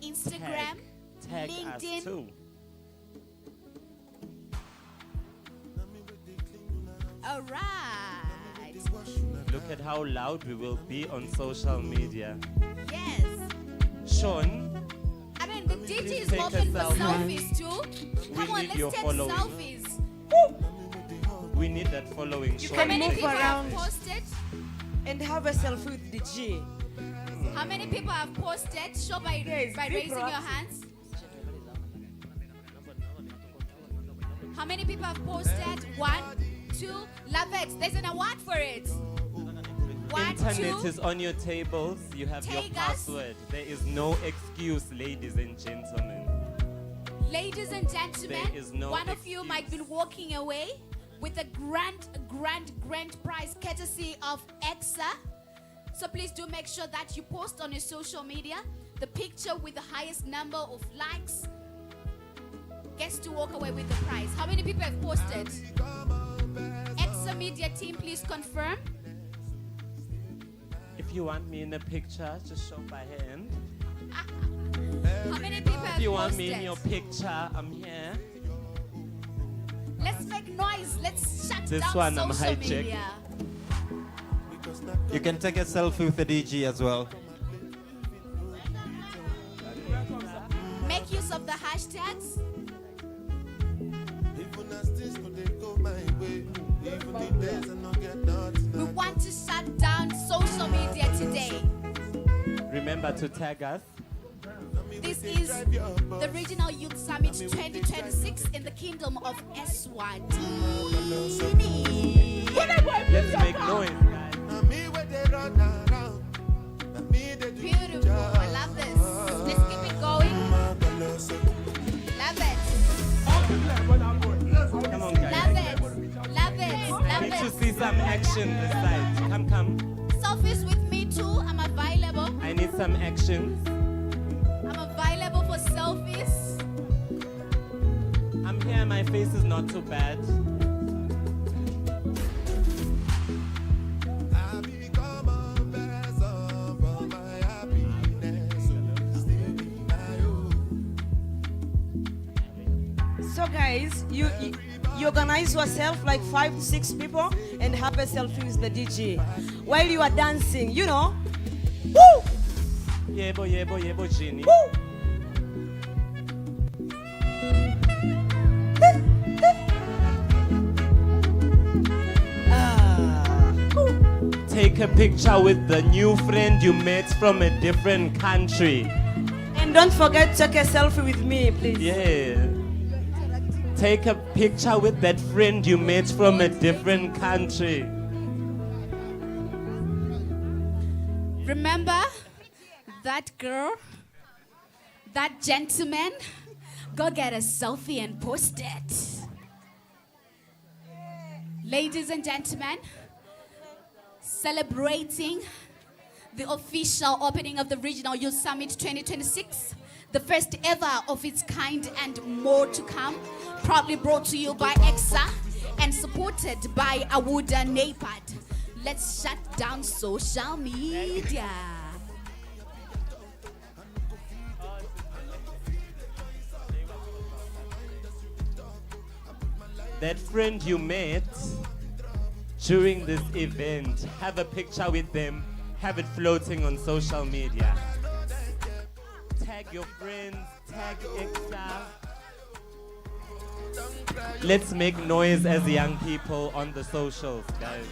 Instagram, Tag LinkedIn. us too. All right. Look at how loud we will be on social media. Yes. Sean. I mean, the DJ is take a open for selfie. selfies too. Come on, need let's your take following. selfies. We need that following. How Sean, many take people a have selfie. posted? And have a selfie with the G. How many people have posted? Show by raising your hands. How many people have posted? 1, 2. Love it. There's an award for it. 1, Internet 2. is on your tables. You have your Take us. password. There is no excuse, ladies and gentlemen. Ladies and gentlemen, There is no one of you might be walking away with a grand prize courtesy of ECSA. So please do make sure that you post on your social media the picture with the highest number of likes gets to walk away with the prize. How many people have posted? ECSA media team, please confirm. If you want me in a picture, just show by hand. How many people have If you want me in posted? your picture, I'm here. Let's make noise. Let's shut This down one I'm social hijacking. media. You can take a selfie with the DG as well. Make use of the hashtags. We want to shut down social media today. Remember to tag us. This is the Regional Youth Summit 2026 in the Kingdom of Eswatini. Let's make noise, guys. Beautiful. I love this. Let's keep it going. Love it. Come on, guys. Love it. Love it. I Love need to it. see some action this side. Come. Selfies with me too. I'm available. I need some action. I'm available for selfies. I'm here. My face is not too bad. So guys, you organize yourself like 5 to 6 people and have a selfie with the DJ while you are dancing, you know. Woo! Yebo, Ginny. Take a picture with the new friend you met from a different country. And don't forget to take a selfie with me, please. Yeah. Take a picture with that friend you met from a different country. Remember that girl, that gentleman? Go get a selfie and post it. Ladies and gentlemen, celebrating the official opening of the Regional Youth Summit 2026, the first ever of its kind and more to come, proudly brought to you by ECSA and supported by Awuda NAPAD. Let's shut down social media. That friend you met during this event, have a picture with them, have it floating on social media. Tag your friends, tag ECSA. Let's make noise as young people on the socials, guys.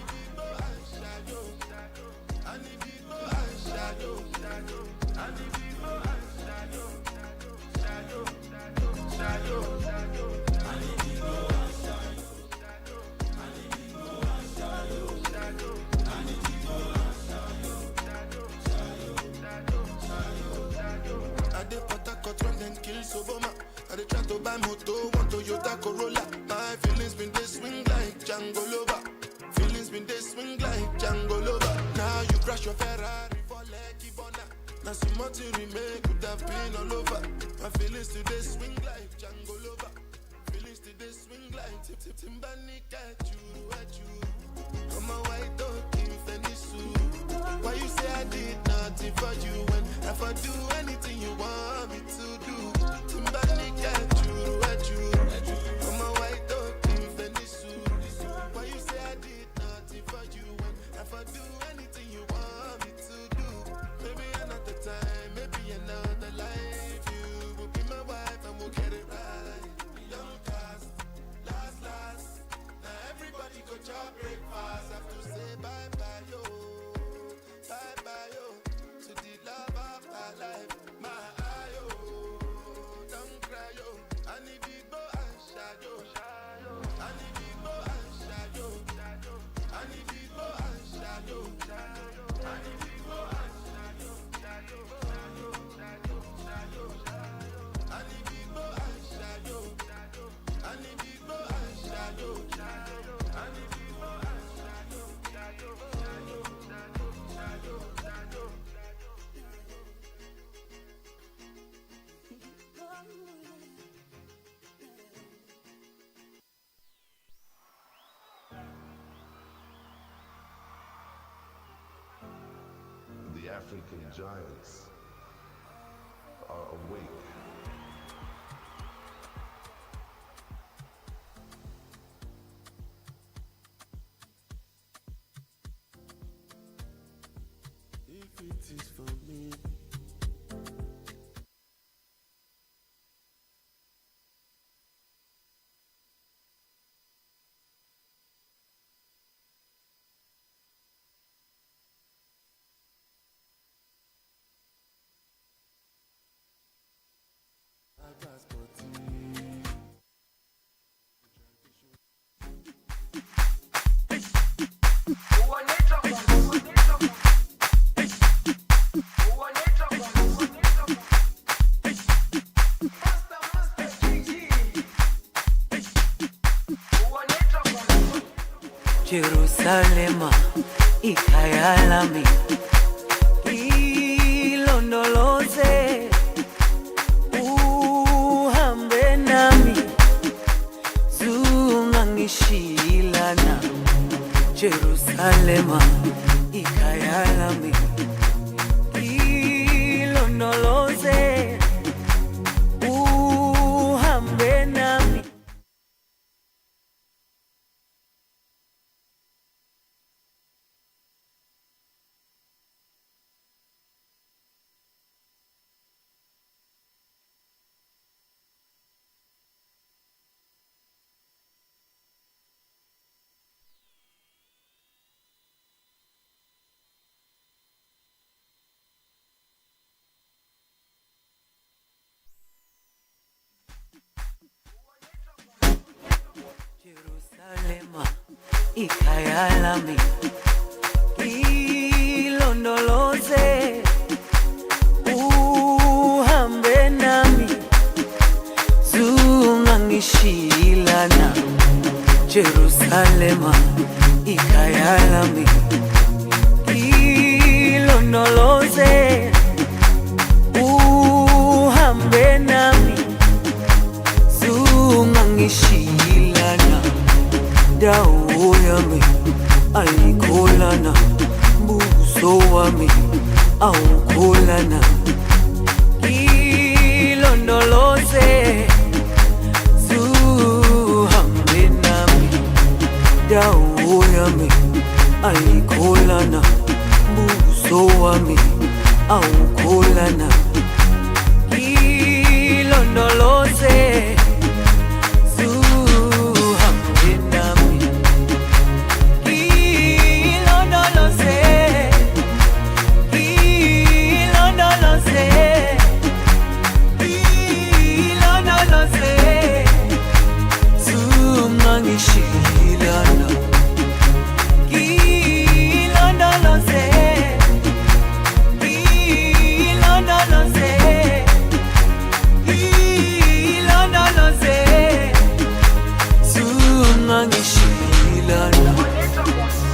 I try to buy moto, want Toyota Corolla. My feelings been they swing like Django Lover. Feelings been they swing like Django Lover. Now you crash your Ferrari for Lucky Bona. Now some more to remake could have been all over. My feelings today swing like Django Lover. Feelings today swing like Timbani at you. Come on, white dog in Fenisu. Why you say I did nothing for you when if I do anything you want me to do? Timbani at you. Come on, white dog in Fenisu. Why you say I did nothing for you when if I do anything you want me to do? Maybe another time, maybe another life. You will be my wife and we'll get it right. Young cast, last. Now everybody go job breakfast. Have to say bye-bye, yo. Bye-bye, yo. To the love of my life. My African giants are awake. If it is for me, Jerusalema ikhaya lami ilondoloze uhambe nami zungangishilana Jerusalema ikhaya lami ilondoloze uhambe nami Jerusalema ikhaya lami ilondoloze uhambe nami zungangishilana Jerusalema ikhaya lami ilondoloze uhambe nami zungangishilana dawo yami ayikholana buso wami awukholana ilondoloze zuhambe nami dawo yami ayikholana buso wami awukholana ilondoloze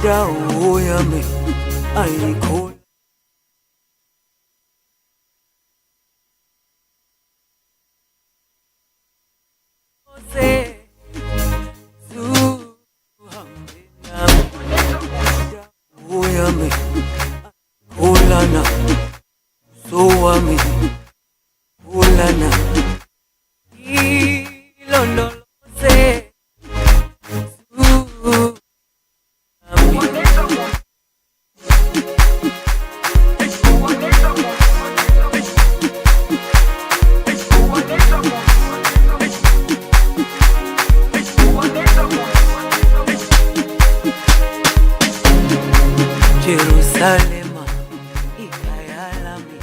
dawo yami ayikholana so wami ulana ilondoloze Jerusalema ikhaya lami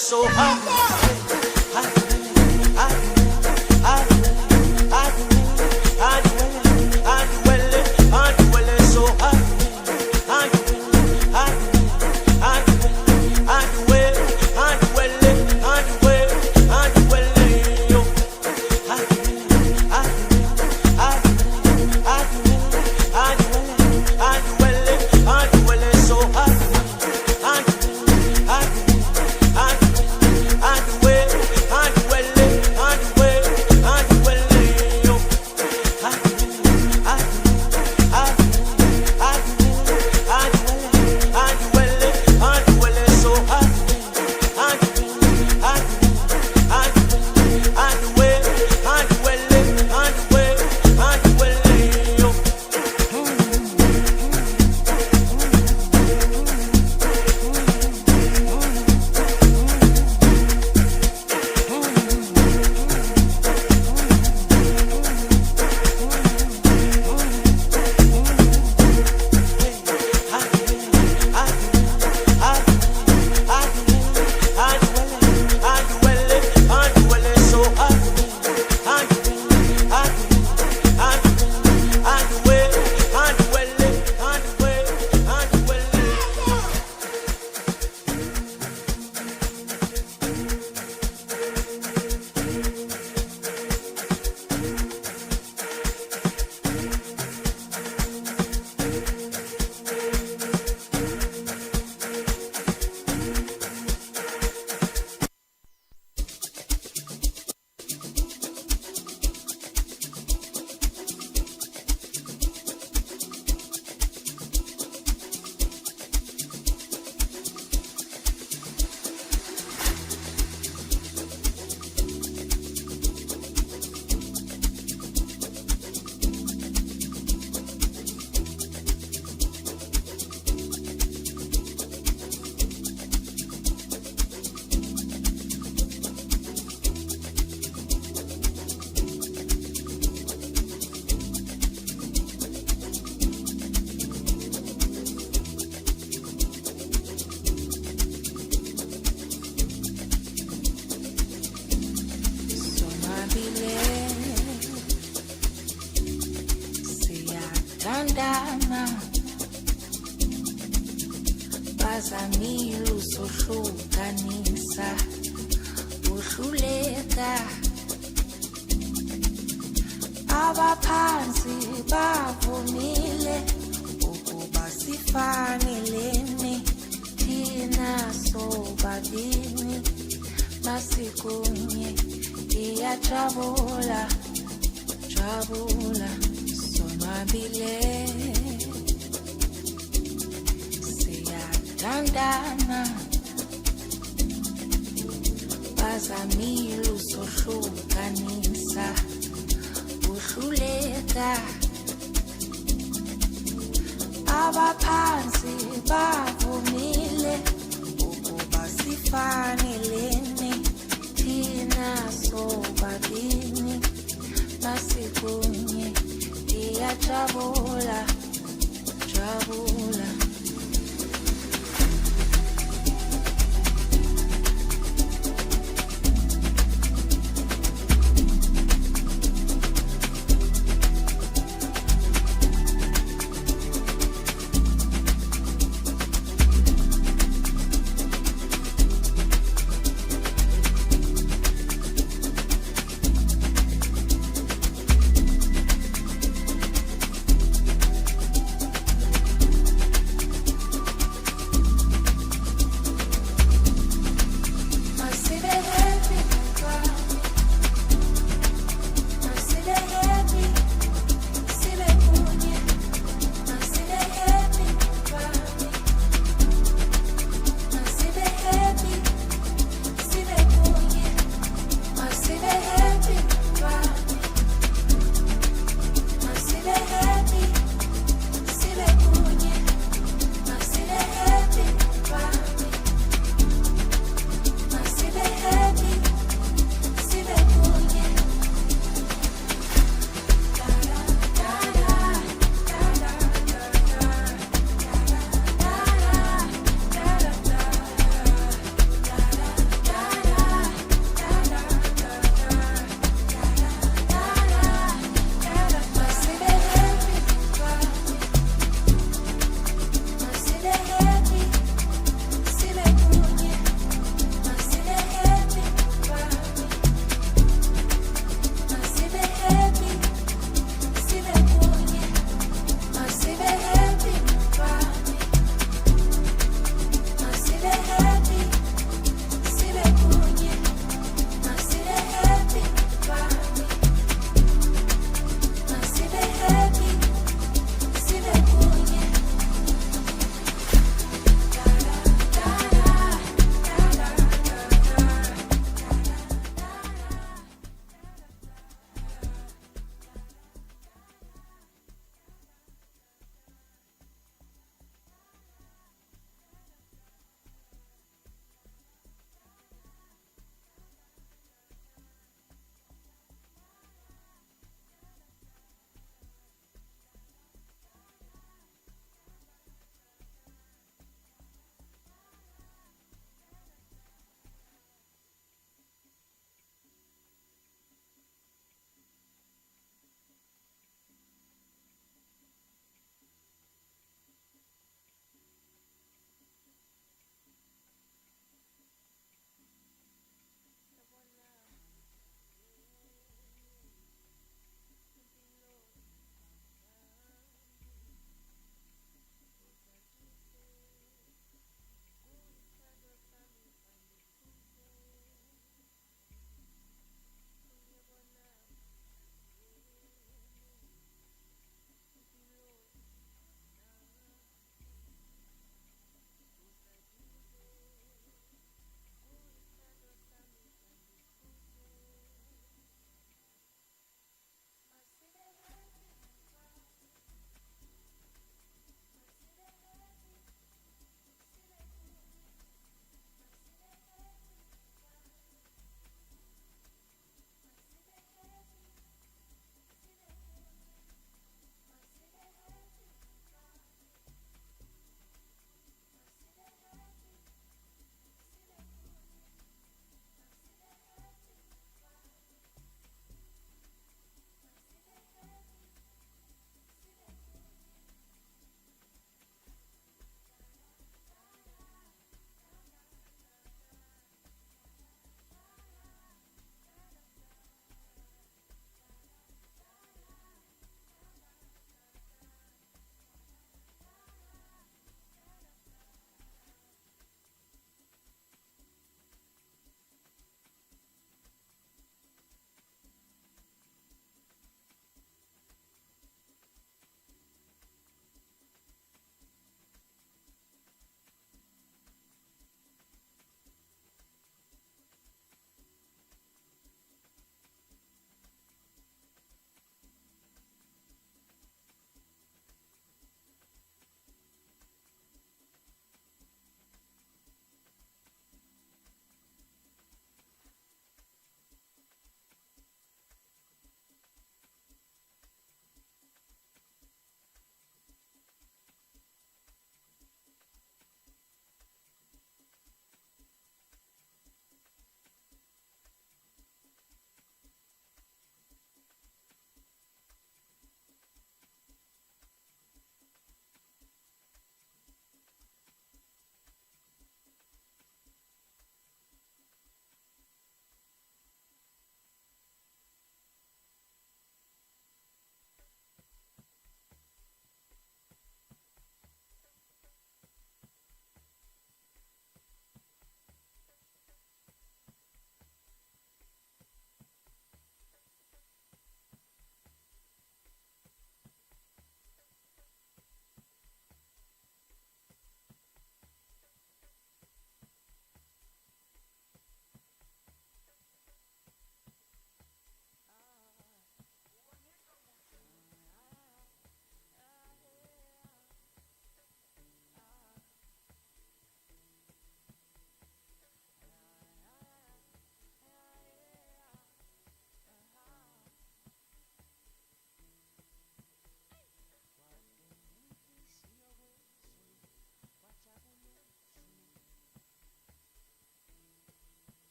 so siyathandana bazamile usohlukanisa uhluleka abaphansi bavumile ukuba sifanelene thina sobabini masikunye iyajabula jabula sonwabile siyathandana bazamile usohlukanisa uhluleka abaphansi bavumile ukuba sifanelene thina sobabini masikunye iyajabula jabula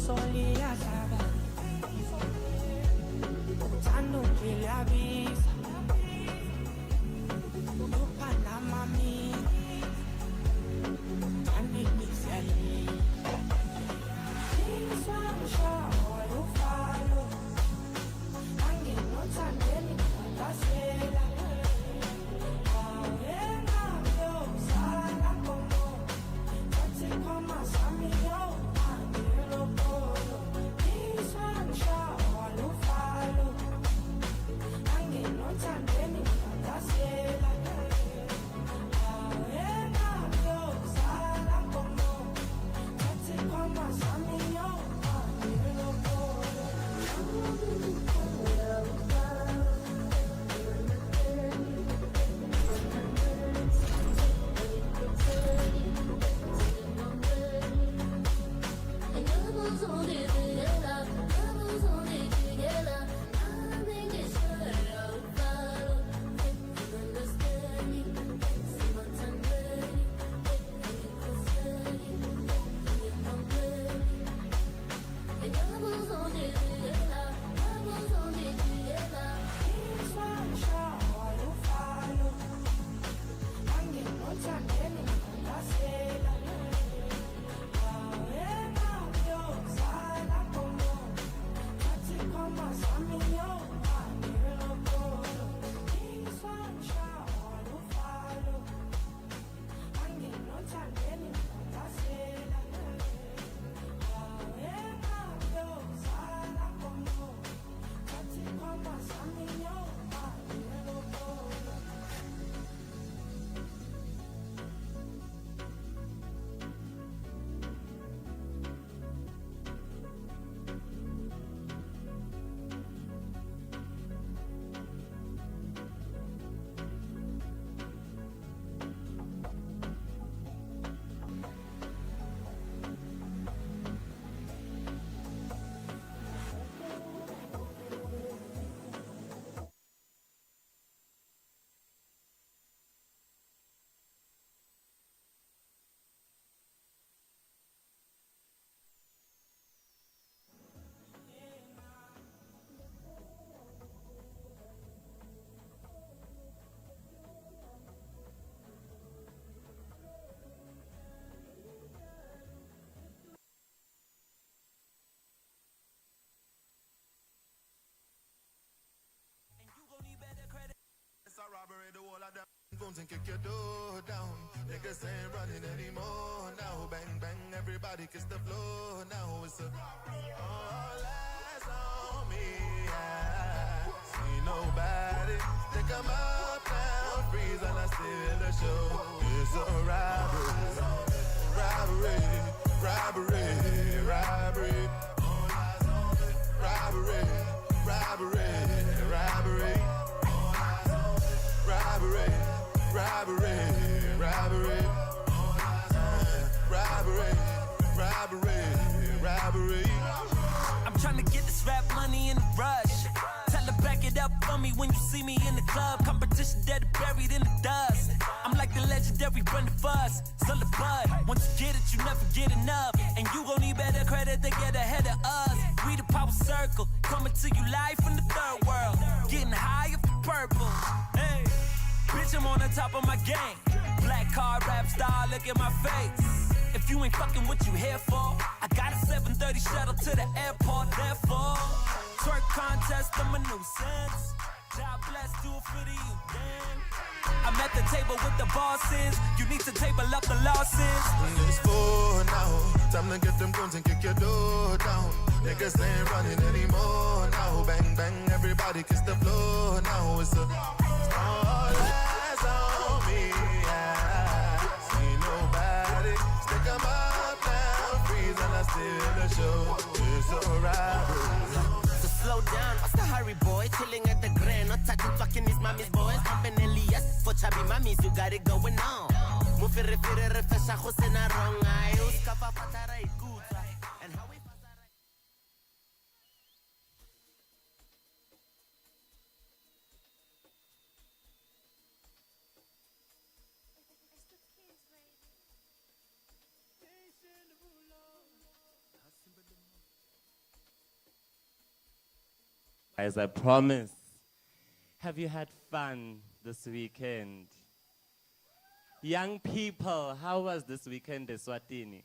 soliyadlaba uthanda ungilabisa uphanda mami andingisiyali iswamshawalo ufalo anginothandeni ngasela Robbery, the whole of them phones and kick your door down. Niggas ain't running anymore now. Bang, bang, everybody kiss the floor now. It's a all eyes on me. I see nobody. Think I'm up now, freeze and I steal the show. It's a robbery, robbery, robbery, robbery. All eyes on me. Robbery, robbery, robbery. Robbery, robbery, robbery, robbery, robbery, robbery. I'm trying to get this rap money in a rush. Tell her back it up for me when you see me in the club. Competition dead buried in the dust. I'm like the legendary Brenda Fuss. Still the bud. Once you get it, you never get enough. And you gon' need better credit to get ahead of us. We the power circle, coming to you live from the third world. Getting higher for purple. Hey. Bitch, I'm on the top of my game. Black card rap star, look at my face. If you ain't fucking what you here for, I got a 7:30 shuttle to the airport. Therefore, twerk contest, I'm a nuisance. God bless, do it for the youth, damn. I'm at the table with the bosses. You need to table up the losses. It's 4 now. Time to get them guns and kick your door down. Niggas ain't running anymore now. Bang, bang, everybody kiss the floor now. It's a all eyes on me. I see nobody. Stick 'em up now, freeze and I steal the show. It's a robbery. So slow down, what's the hurry, boy? Chilling at the Grand, not touching fucking these mommy's boys. Pumping Elias for chubby mummies, you got it going on. Move it, refresh, I was in a wrong eye. Uskapa fatara ikutra. And how we Guys, I promise. Have you had fun this weekend? Young people, how was this weekend, Eswatini?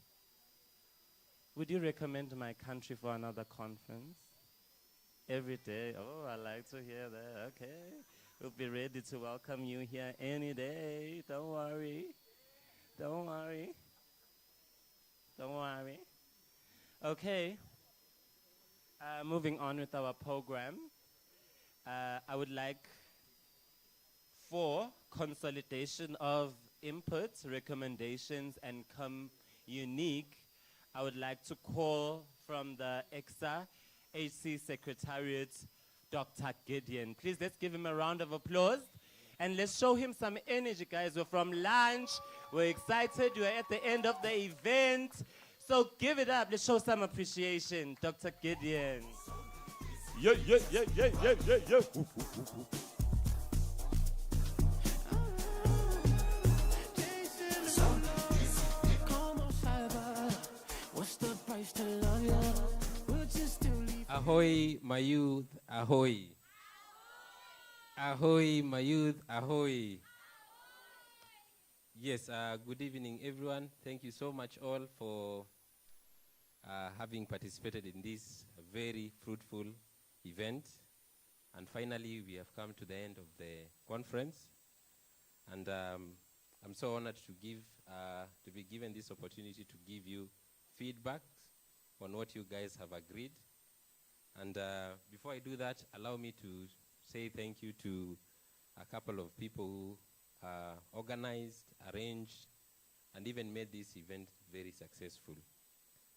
Would you recommend my country for another conference? Every day? Oh, I like to hear that. Okay. We'll be ready to welcome you here any day. Don't worry. Don't worry. Don't worry. Okay. Moving on with our program. I would like, for consolidation of inputs, recommendations, and unique, I would like to call from the ECSA-HC Secretariat, Dr. Gideon. Please, let's give him a round of applause. And let's show him some energy, guys. We're from lunch. We're excited. We're at the end of the event. So give it up. Let's show some appreciation. Dr. Gideon. Yeah, yeah, yeah, yeah, yeah, yeah, yeah. Ahoy, my youth, ahoy. Ahoy, my youth, ahoy. Yes, good evening, everyone. Thank you so much all for having participated in this very fruitful event. And finally, we have come to the end of the conference. And I'm so honored to be given this opportunity to give you feedback on what you guys have agreed. And before I do that, allow me to say thank you to a couple of people who organized, arranged, and even made this event very successful.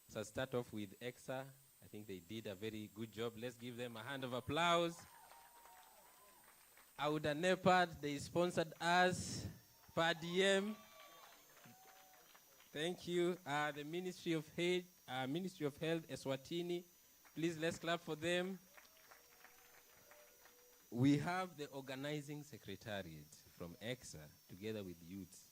So I'll start off with ECSA. I think they did a very good job. Let's give them a hand of applause. Auda Nepad, they sponsored us. PADM. Thank you. The Ministry of Health, Eswatini. Please, let's clap for them. We have the organizing secretariat from ECSA together with youths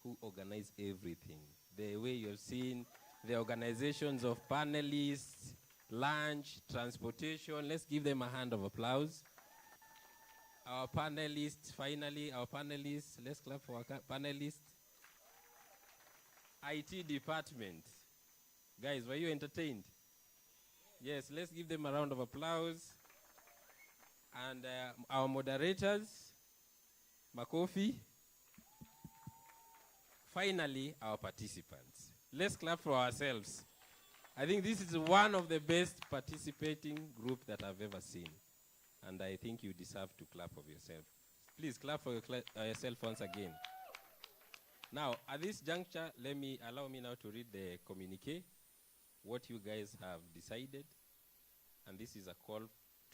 who organize everything. The way you've seen the organizations of panelists, lunch, transportation. Let's give them a hand of applause. Our panelists, finally, let's clap for our panelists. IT department. Guys, were you entertained? Yes, let's give them a round of applause. And our moderators, Makofi. Finally, our participants. Let's clap for ourselves. I think this is one of the best participating groups that I've ever seen. And I think you deserve to clap for yourself. Please clap for yourself once again. Now, at this juncture, allow me now to read the communiqué, what you guys have decided. And this is a call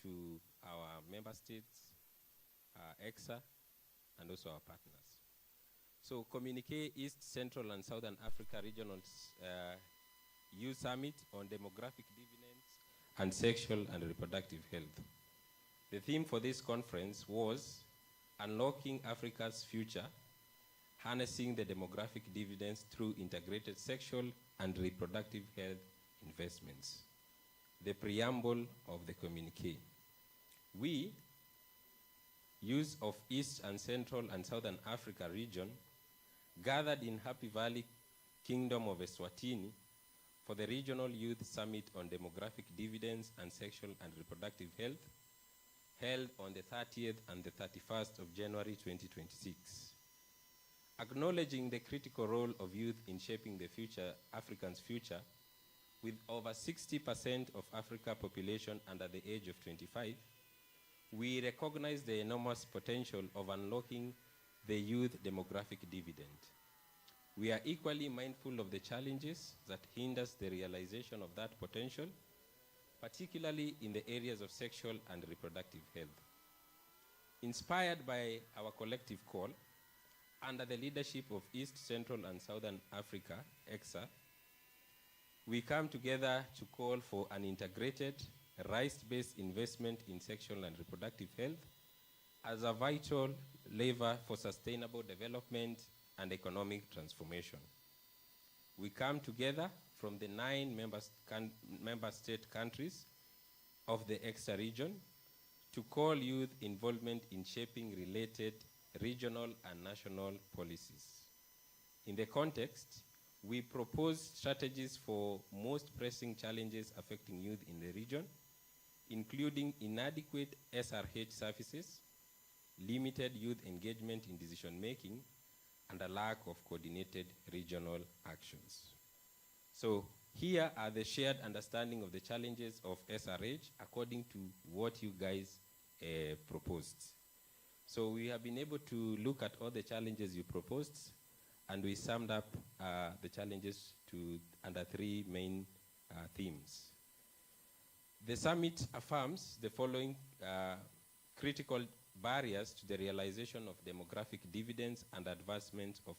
to our member states, ECSA, and also our partners. So, communiqué East, Central, and Southern Africa Regional Youth Summit on Demographic Dividends and Sexual and Reproductive Health. The theme for this conference was Unlocking Africa's Future, Harnessing the Demographic Dividends through Integrated Sexual and Reproductive Health Investments. The preamble of the communiqué. We, youth of East and Central and Southern Africa region, gathered in Happy Valley Kingdom of Eswatini for the Regional Youth Summit on Demographic Dividends and Sexual and Reproductive Health, held on the 30th and the 31st of January 2026. Acknowledging the critical role of youth in shaping the African's future, with over 60% of Africa population under the age of 25, we recognize the enormous potential of unlocking the youth demographic dividend. We are equally mindful of the challenges that hinders the realization of that potential, particularly in the areas of sexual and reproductive health. Inspired by our collective call, under the leadership of East, Central, and Southern Africa, ECSA, we come together to call for an integrated, rights-based investment in sexual and reproductive health as a vital lever for sustainable development and economic transformation. We come together from the 9 member state countries of the ECSA region to call youth involvement in shaping related regional and national policies. In the context, we propose strategies for most pressing challenges affecting youth in the region, including inadequate SRH services, limited youth engagement in decision-making, and a lack of coordinated regional actions. So here are the shared understanding of the challenges of SRH according to what you guys proposed. So we have been able to look at all the challenges you proposed, and we summed up the challenges under 3 main themes. The summit affirms the following critical barriers to the realization of demographic dividends and advancement of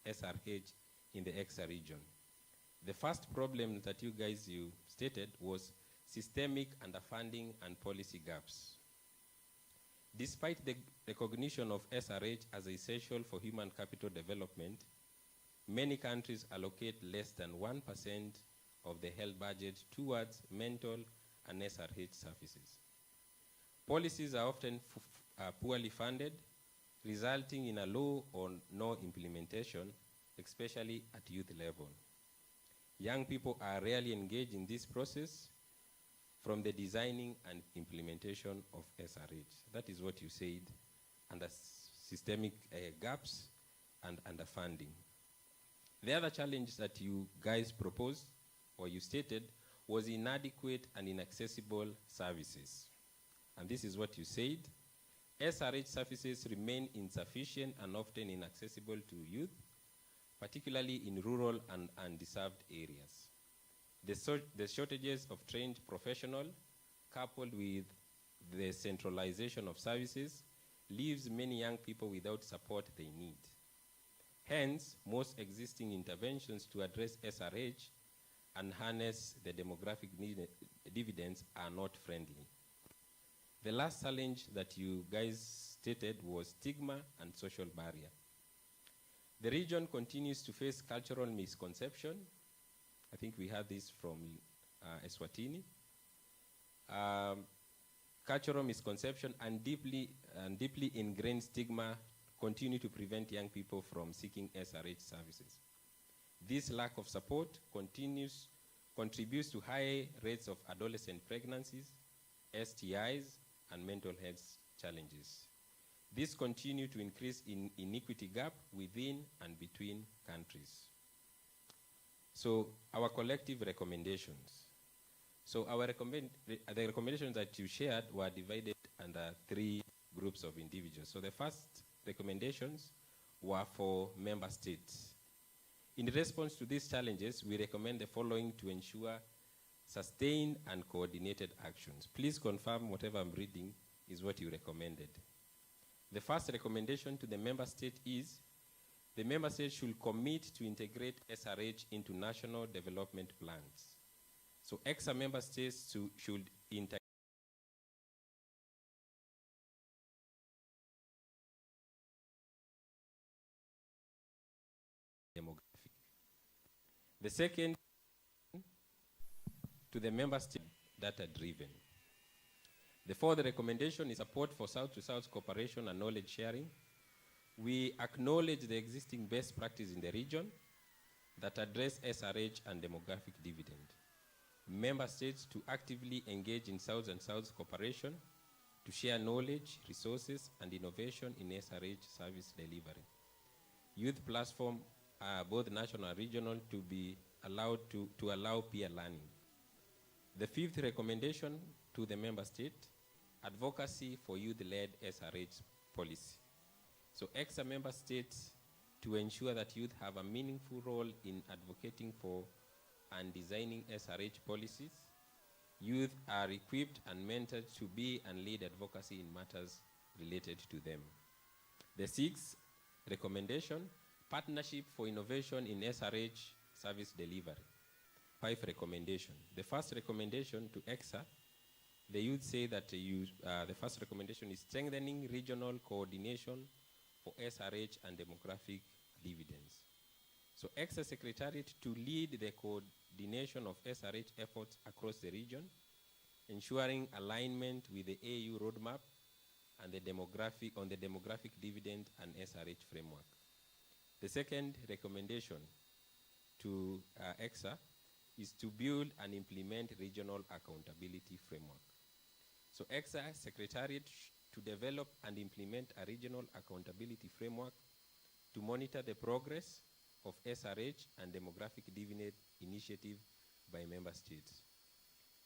SRH in the ECSA region. The first problem that you stated was systemic underfunding and policy gaps. Despite the recognition of SRH as essential for human capital development, many countries allocate less than 1% of the health budget towards mental and SRH services. Policies are often poorly funded, resulting in a low or no implementation, especially at youth level. Young people are rarely engaged in this process from the designing and implementation of SRH. That is what you said, under systemic gaps and underfunding. The other challenge that you guys proposed, or you stated, was inadequate and inaccessible services. And this is what you said. SRH services remain insufficient and often inaccessible to youth, particularly in rural and undeserved areas. The shortages of trained professionals, coupled with the centralization of services, leaves many young people without support they need. Hence, most existing interventions to address SRH and harness the demographic dividends are not friendly. The last challenge that you guys stated was stigma and social barrier. The region continues to face cultural misconception. I think we had this from Eswatini. Cultural misconception and deeply ingrained stigma continue to prevent young people from seeking SRH services. This lack of support contributes to high rates of adolescent pregnancies, STIs, and mental health challenges. This continues to increase in inequity gap within and between countries. So our collective recommendations. So the recommendations that you shared were divided under 3 groups of individuals. So the first recommendations were for member states. In response to these challenges, we recommend the following to ensure sustained and coordinated actions. Please confirm whatever I'm reading is what you recommended. The first recommendation to the member state is the member state should commit to integrate SRH into national development plans. So ECSA member states should integrate demographic. The second, to the member state, data-driven. The fourth recommendation is support for South-to-South cooperation and knowledge sharing. We acknowledge the existing best practice in the region that address SRH and demographic dividend. Member states to actively engage in South and South cooperation to share knowledge, resources, and innovation in SRH service delivery. Youth platform, both national and regional, to be allowed to allow peer learning. The fifth recommendation to the member state, advocacy for youth-led SRH policy. So ECSA member states to ensure that youth have a meaningful role in advocating for and designing SRH policies. Youth are equipped and mentored to be and lead advocacy in matters related to them. The sixth recommendation, partnership for innovation in SRH service delivery. 5 recommendations. The first recommendation to ECSA, the youth say that the first recommendation is strengthening regional coordination for SRH and demographic dividends. So ECSA Secretariat to lead the coordination of SRH efforts across the region, ensuring alignment with the AU roadmap and the demographic dividend and SRH framework. The second recommendation to ECSA is to build and implement regional accountability framework. So ECSA Secretariat to develop and implement a regional accountability framework to monitor the progress of SRH and demographic dividend initiative by member states.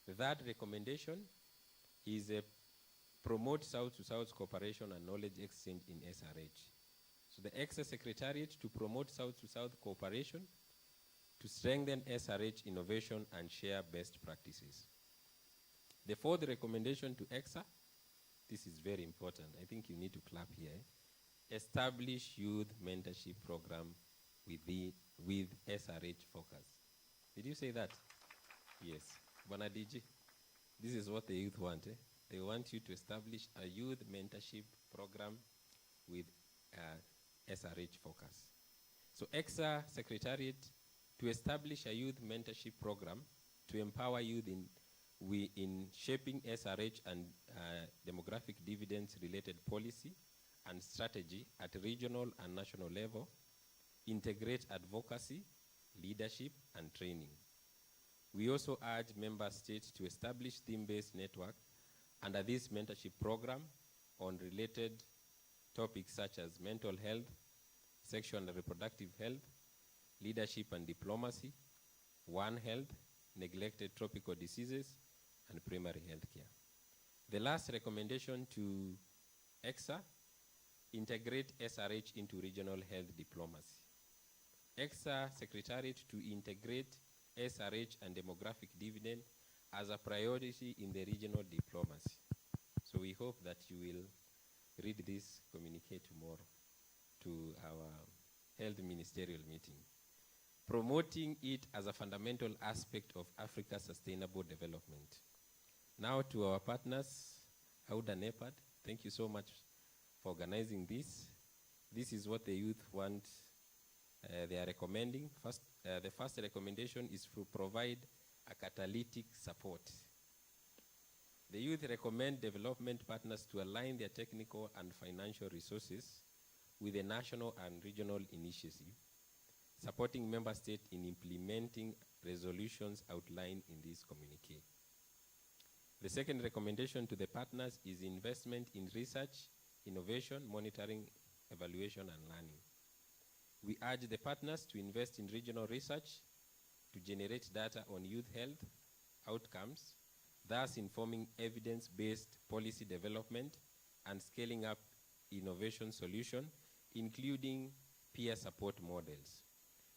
The third recommendation is promote South-to-South cooperation and knowledge exchange in SRH. So the ECSA Secretariat to promote South-to-South cooperation to strengthen SRH innovation and share best practices. The fourth recommendation to ECSA, this is very important. I think you need to clap here. Establish youth mentorship program with SRH focus. Did you say that? Yes. Bwana DG, this is what the youth want. They want you to establish a youth mentorship program with SRH focus. So ECSA Secretariat to establish a youth mentorship program to empower youth in shaping SRH and demographic dividends related policy and strategy at regional and national level, integrate advocacy, leadership, and training. We also urge member states to establish theme-based network under this mentorship program on related topics such as mental health, sexual and reproductive health, leadership and diplomacy, One Health, neglected tropical diseases, and primary health care. The last recommendation to ECSA, integrate SRH into regional health diplomacy. ECSA Secretariat to integrate SRH and demographic dividend as a priority in the regional diplomacy. So we hope that you will read this communique tomorrow to our health ministerial meeting. Promoting it as a fundamental aspect of Africa's sustainable development. Now to our partners, Auda NEPAD, thank you so much for organizing this. This is what the youth want, they are recommending. The first recommendation is to provide a catalytic support. The youth recommend development partners to align their technical and financial resources with the national and regional initiative, supporting member states in implementing resolutions outlined in this communique. The second recommendation to the partners is investment in research, innovation, monitoring, evaluation, and learning. We urge the partners to invest in regional research to generate data on youth health outcomes, thus informing evidence-based policy development and scaling up innovation solution, including peer support models.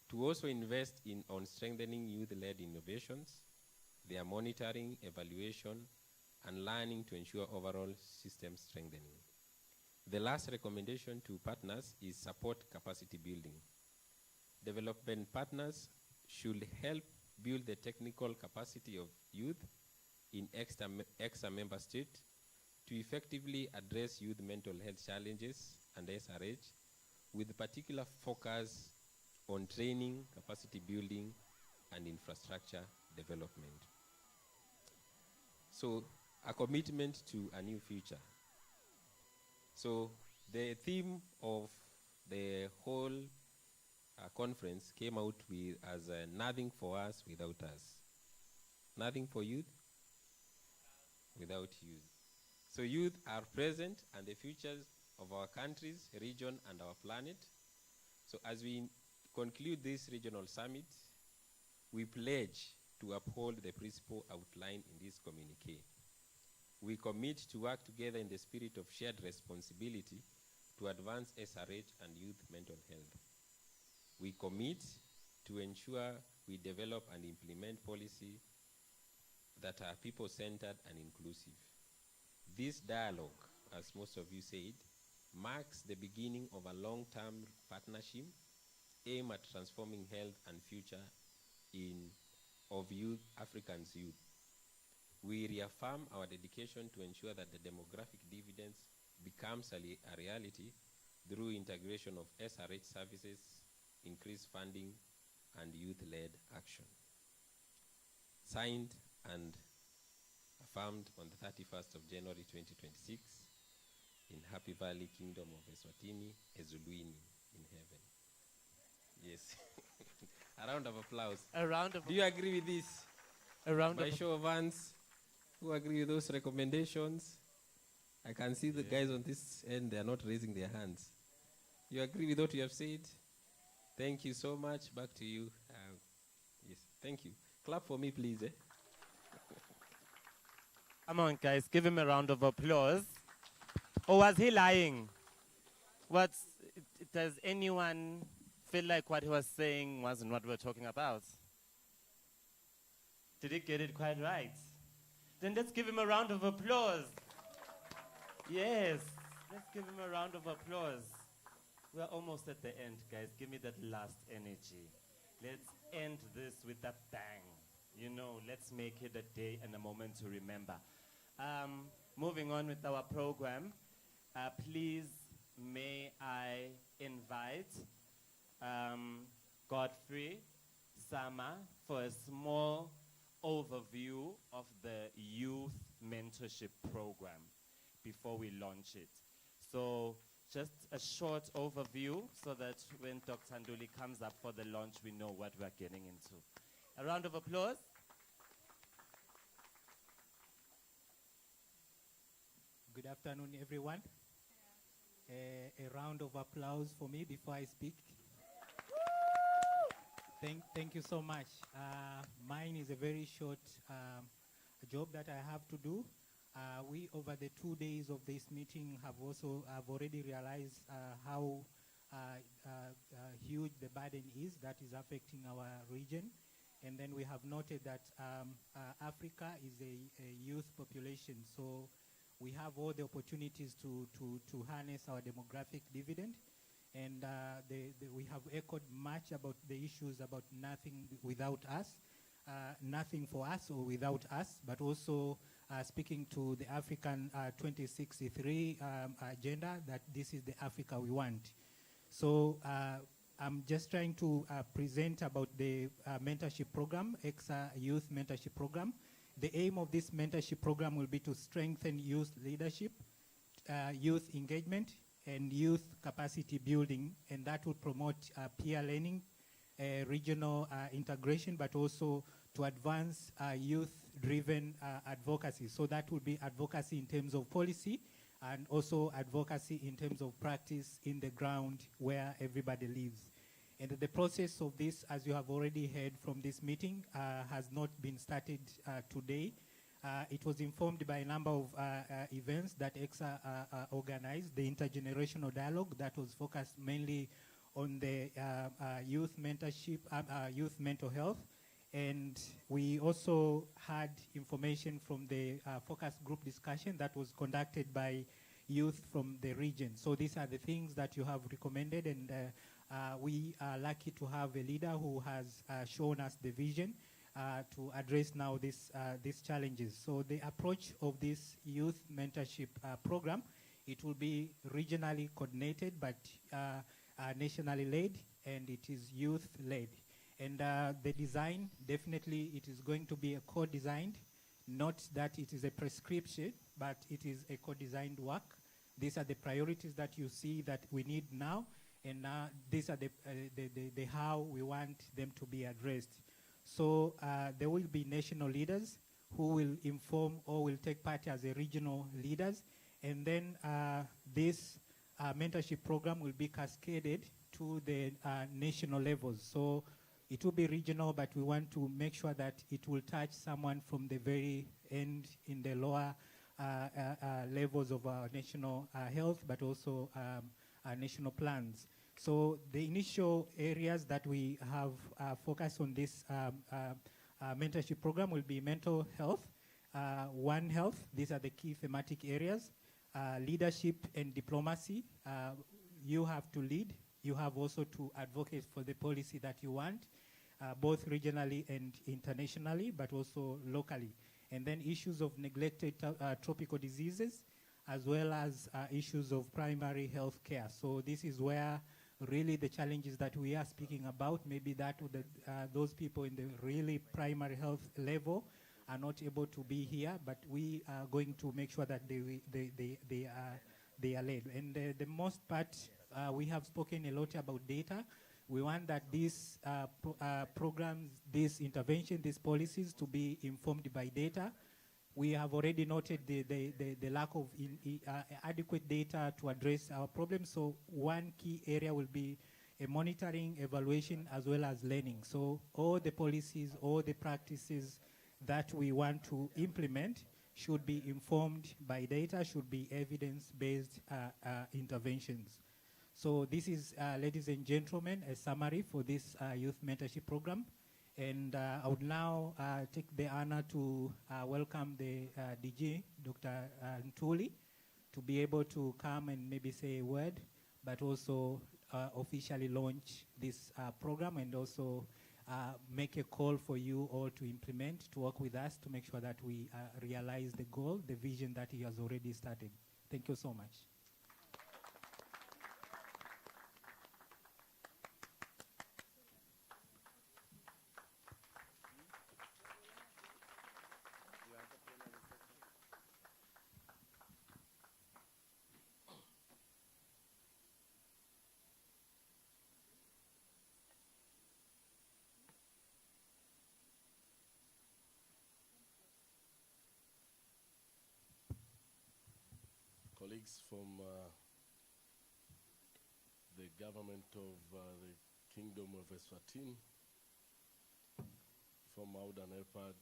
To also invest on strengthening youth-led innovations, their monitoring, evaluation, and learning to ensure overall system strengthening. The last recommendation to partners is support capacity building. Development partners should help build the technical capacity of youth in ECSA member state to effectively address youth mental health challenges and SRH, with particular focus on training, capacity building, and infrastructure development. So, a commitment to a new future. So, the theme of the whole conference came out with as nothing for us without us. Nothing for youth without youth. So youth are present and the futures of our countries, region, and our planet. So as we conclude this regional summit, we pledge to uphold the principle outlined in this communique. We commit to work together in the spirit of shared responsibility to advance SRH and youth mental health. We commit to ensure we develop and implement policy that are people-centered and inclusive. This dialogue, as most of you said, marks the beginning of a long-term partnership aimed at transforming health and future of youth, Africans' youth. We reaffirm our dedication to ensure that the demographic dividends becomes a reality through integration of SRH services, increased funding, and youth-led action. Signed and confirmed on the 31st of January 2026 in Happy Valley Kingdom of Eswatini, Eswatini in heaven. Yes. A round of applause. A round of Do you agree with this? A round By of show of hands, who agree with those recommendations? I can see the guys on this end, they are not raising their hands. You agree with what you have said? Thank you so much. Back to you. Yes, thank you. Clap for me, please. Come on, guys, give him a round of applause. Or was he lying? Does anyone feel like what he was saying wasn't what we're talking about? Did he get it quite right? Then let's give him a round of applause. Yes, let's give him a round of applause. We're almost at the end, guys. Give me that last energy. Let's end this with a bang. You know, let's make it a day and a moment to remember. Moving on with our program, please may I invite Godfrey Sama for a small overview of the youth mentorship program before we launch it. So just a short overview so that when Dr. Nduli comes up for the launch, we know what we're getting into. A round of applause. Good afternoon, everyone. A round of applause for me before I speak. Thank you so much. Mine is a very short job that I have to do. We, over the 2 days of this meeting, have already realized how huge the burden is that is affecting our region. And then we have noted that Africa is a youth population, so we have all the opportunities to harness our demographic dividend. And we have echoed much about the issues about nothing without us, nothing for us or without us, but also speaking to the African 2063 agenda, that this is the Africa we want. So I'm just trying to present about the mentorship program, ECSA Youth Mentorship Program. The aim of this mentorship program will be to strengthen youth leadership, youth engagement, and youth capacity building, and that would promote peer learning, regional integration, but also to advance youth-driven advocacy. So that would be advocacy in terms of policy, and also advocacy in terms of practice in the ground where everybody lives. And the process of this, as you have already heard from this meeting, has not been started today. It was informed by a number of events that ECSA organized, the intergenerational dialogue that was focused mainly on the youth mentorship, youth mental health. And we also had information from the focus group discussion that was conducted by youth from the region. So these are the things that you have recommended, and we are lucky to have a leader who has shown us the vision to address now these challenges. So the approach of this youth mentorship program, it will be regionally coordinated, but nationally led, and it is youth led. And the design, definitely it is going to be a co-designed, not that it is a prescription, but it is a co-designed work. These are the priorities that you see that we need now, and these are the how we want them to be addressed. So there will be national leaders who will inform or will take part as a regional leaders, and then this mentorship program will be cascaded to the national levels. So it will be regional, but we want to make sure that it will touch someone from the very end in the lower levels of our national health, but also our national plans. So the initial areas that we have focused on this mentorship program will be mental health, One Health. These are the key thematic areas. Leadership and diplomacy. You have to lead. You have also to advocate for the policy that you want, both regionally and internationally, but also locally. And then issues of neglected tropical diseases, as well as issues of primary health care. So this is where really the challenges that we are speaking about, maybe that those people in the really primary health level are not able to be here, but we are going to make sure that they are led. And the most part, we have spoken a lot about data. We want that these programs, these interventions, these policies to be informed by data. We have already noted the lack of adequate data to address our problems. So one key area will be a monitoring, evaluation, as well as learning. So all the policies, all the practices that we want to implement should be informed by data, should be evidence-based interventions. So this is, ladies and gentlemen, a summary for this youth mentorship program. And I would now take the honor to welcome the DG, Dr. Ntuli, to be able to come and maybe say a word, but also officially launch this program, and also make a call for you all to implement, to work with us to make sure that we realize the goal, the vision that he has already started. Thank you so much. Colleagues from the government of the Kingdom of Eswatini, from Audan EPAD,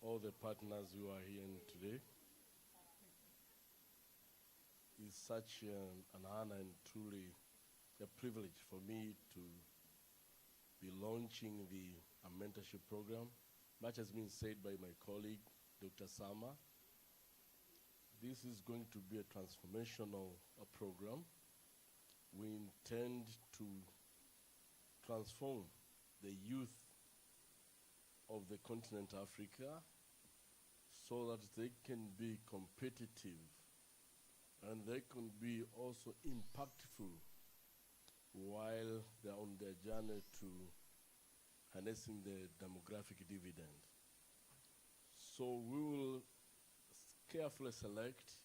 all the partners who are here today. It's such an honor and truly a privilege for me to be launching the mentorship program. Much has been said by my colleague, Dr. Sama. This is going to be a transformational program. We intend to transform the youth of the continent Africa so that they can be competitive and they can be also impactful while they're on their journey to harnessing the demographic dividend. So we will carefully select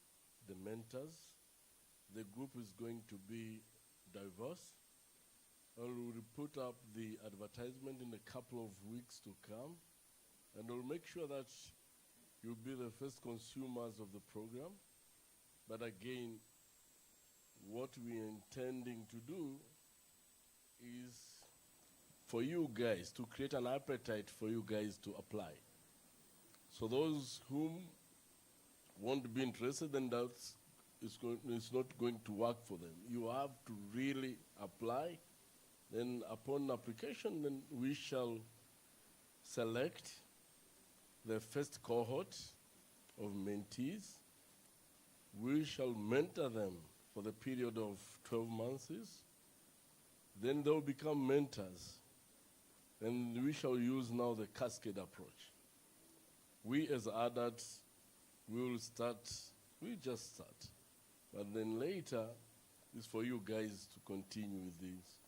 the mentors. The group is going to be diverse. And we will put up the advertisement in a couple of weeks to come. And we'll make sure that you'll be the first consumers of the program. But again, what we are intending to do is for you guys to create an appetite for you guys to apply. So those whom won't be interested, then that's it's not going to work for them. You have to really apply. Then upon application, then we shall select the first cohort of mentees. We shall mentor them for the period of 12 months. Then they'll become mentors. And we shall use now the cascade approach. We as adults, we just start. But then later, it's for you guys to continue with this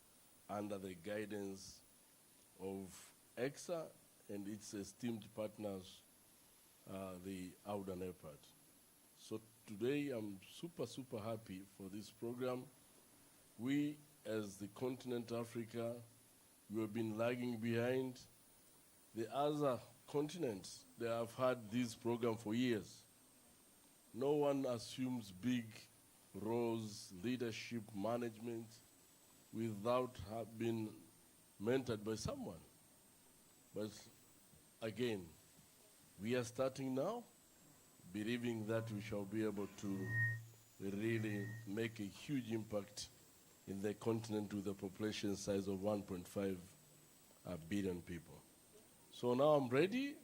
under the guidance of ECSA and its esteemed partners, the Audan EPAD. So today, I'm super happy for this program. We, as the continent Africa, we have been lagging behind. The other continents, they have had this program for years. No one assumes big roles, leadership, management, without being mentored by someone. But again, we are starting now, believing that we shall be able to really make a huge impact in the continent with a population size of 1.5 billion people. So now I'm ready.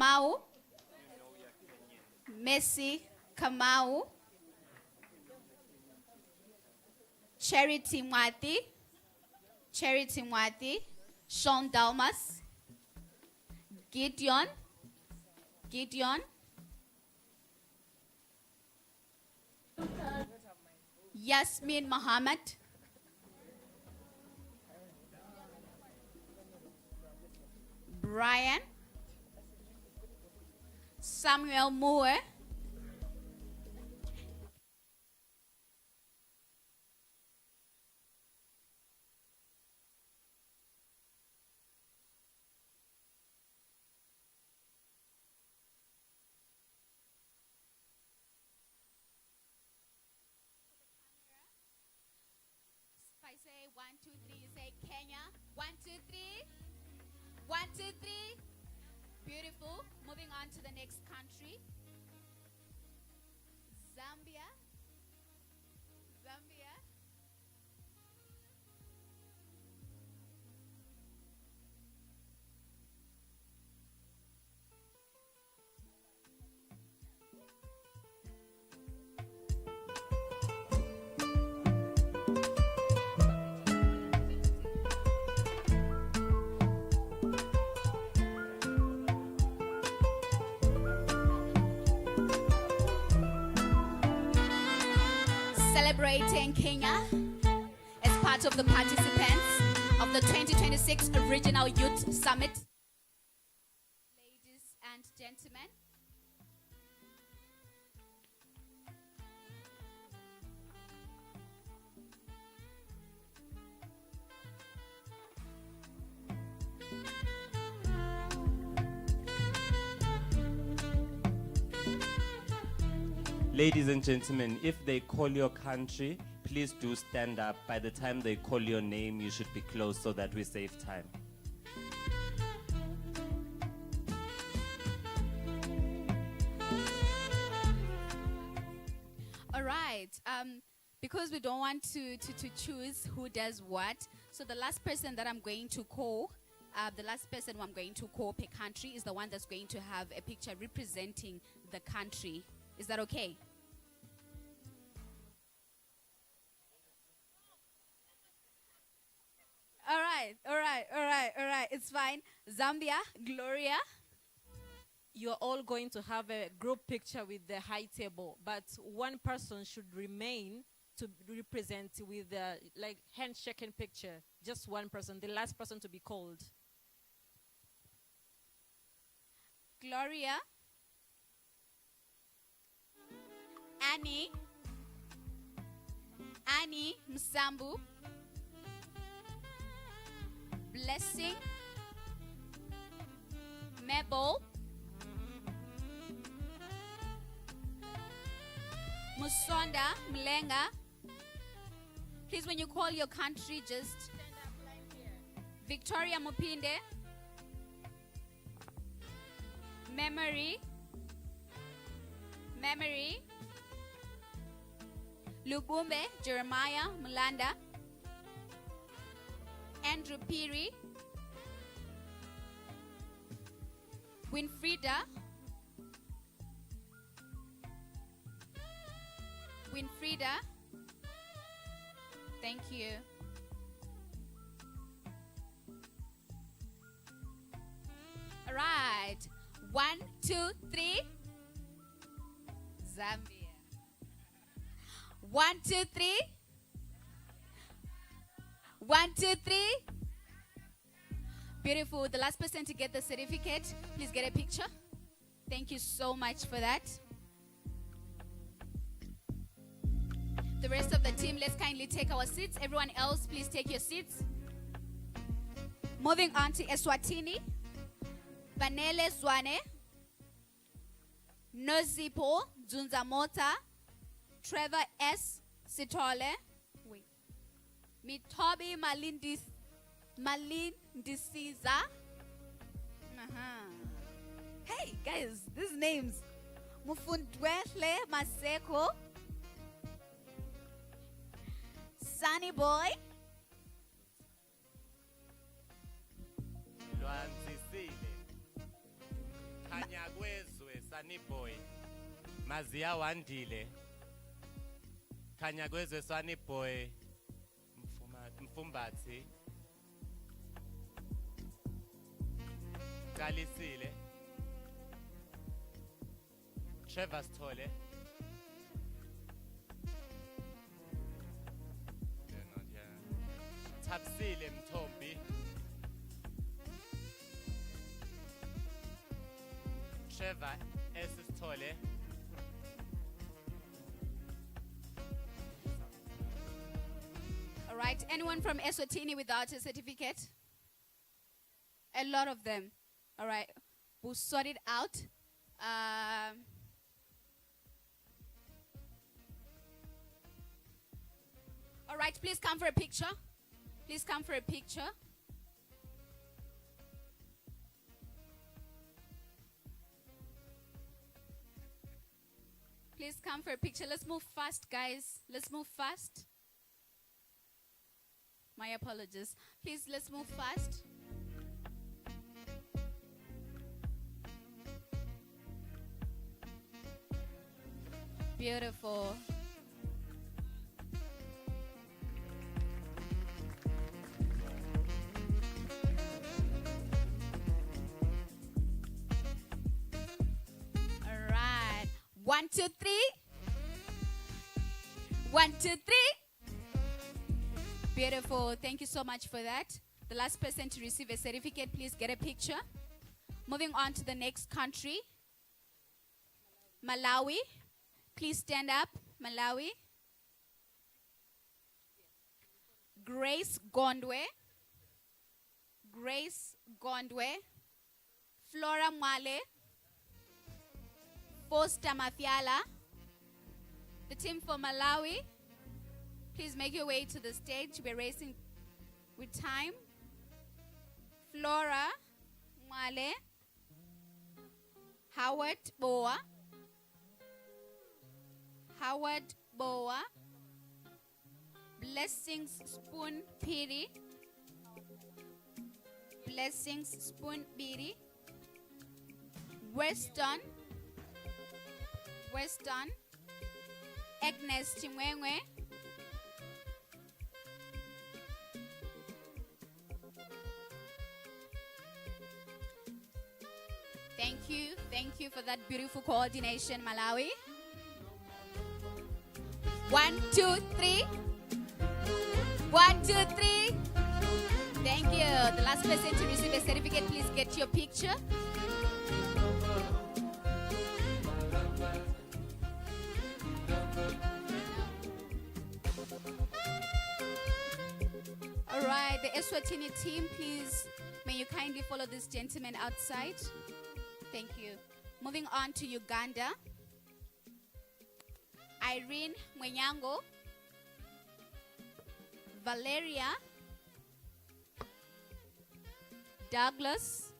Mau, Messi Kamau, Charity Mwati, Sean Dalmas, Gideon, Yasmin Muhammad, Brian, Samuel Moore, if I say 1, 2, 3, you say Kenya. 1, 2, 3. 1, 2, 3. Beautiful. Moving on to the next country. Zambia. Celebrating Kenya as part of the participants of the 2026 Regional Youth Summit. Ladies and gentlemen, Ladies and gentlemen, if they call your country, please do stand up. By the time they call your name, you should be close so that we save time. all right. Because we don't want to choose who does what, so the last person that I'm going to call, the last person who I'm going to call per country is the one that's going to have a picture representing the country. Is that okay? All right. It's fine. Zambia, Gloria. You're all going to have a group picture with the high table, but one person should remain to represent with the like handshaking picture. Just one person, the last person to be called. Gloria, Annie Msambu, Blessing, Mabel, Musonda Mlenga. Please, when you call your country, just stand up line here. Victoria Mupinde, Memory, Lubumbe Jeremiah Mulanda, Andrew Piri, Winfrida, thank you. All right, 1, 2, 3, Zambia. 1, 2, 3. 1, 2, 3. Beautiful. The last person to get the certificate, please get a picture. Thank you so much for that. The rest of the team, let's kindly take our seats. Everyone else, please take your seats. Moving on to Eswatini. Vanele Zwane, Nozipo Dzunzamota, Trevor S. Sitole, Mitobi Malindisiza. Hey guys, these names. Mufundwele Maseko, Sunny Boy, Sunny Boy. Mazia Wandile. Kanya kwezwe Sunny Boy. Mfumbatsi. Kalisile. Trevor Stole. Tapsile Mtombi. Trevor Eswatini. All right, anyone from Eswatini without a certificate? A lot of them. All right, we'll sort it out. All right, please come for a picture. Please come for a picture. Please come for a picture. Let's move fast, guys. Let's move fast. My apologies. Please, let's move fast. Beautiful. All right. 1, 2, 3. 1, 2, 3. Beautiful. Thank you so much for that. The last person to receive a certificate, please get a picture. Moving on to the next country. Malawi. Please stand up. Malawi. Grace Gondwe. Grace Gondwe. Flora Mwale. Foster Mafiala. The team for Malawi. Please make your way to the stage. We're racing with time. Flora Mwale. Howard Boa. Howard Boa. Blessings Spoon Piri. Blessings Spoon Piri. Weston. Weston. Agnes Chimwengwe. Thank you for that beautiful coordination, Malawi. 1, 2, 3. 1, 2, 3. Thank you. The last person to receive a certificate, please get your picture. All right, the Eswatini team, please, may you kindly follow this gentleman outside. Thank you. Moving on to Uganda. Irene Mwenyango. Valeria. Douglas.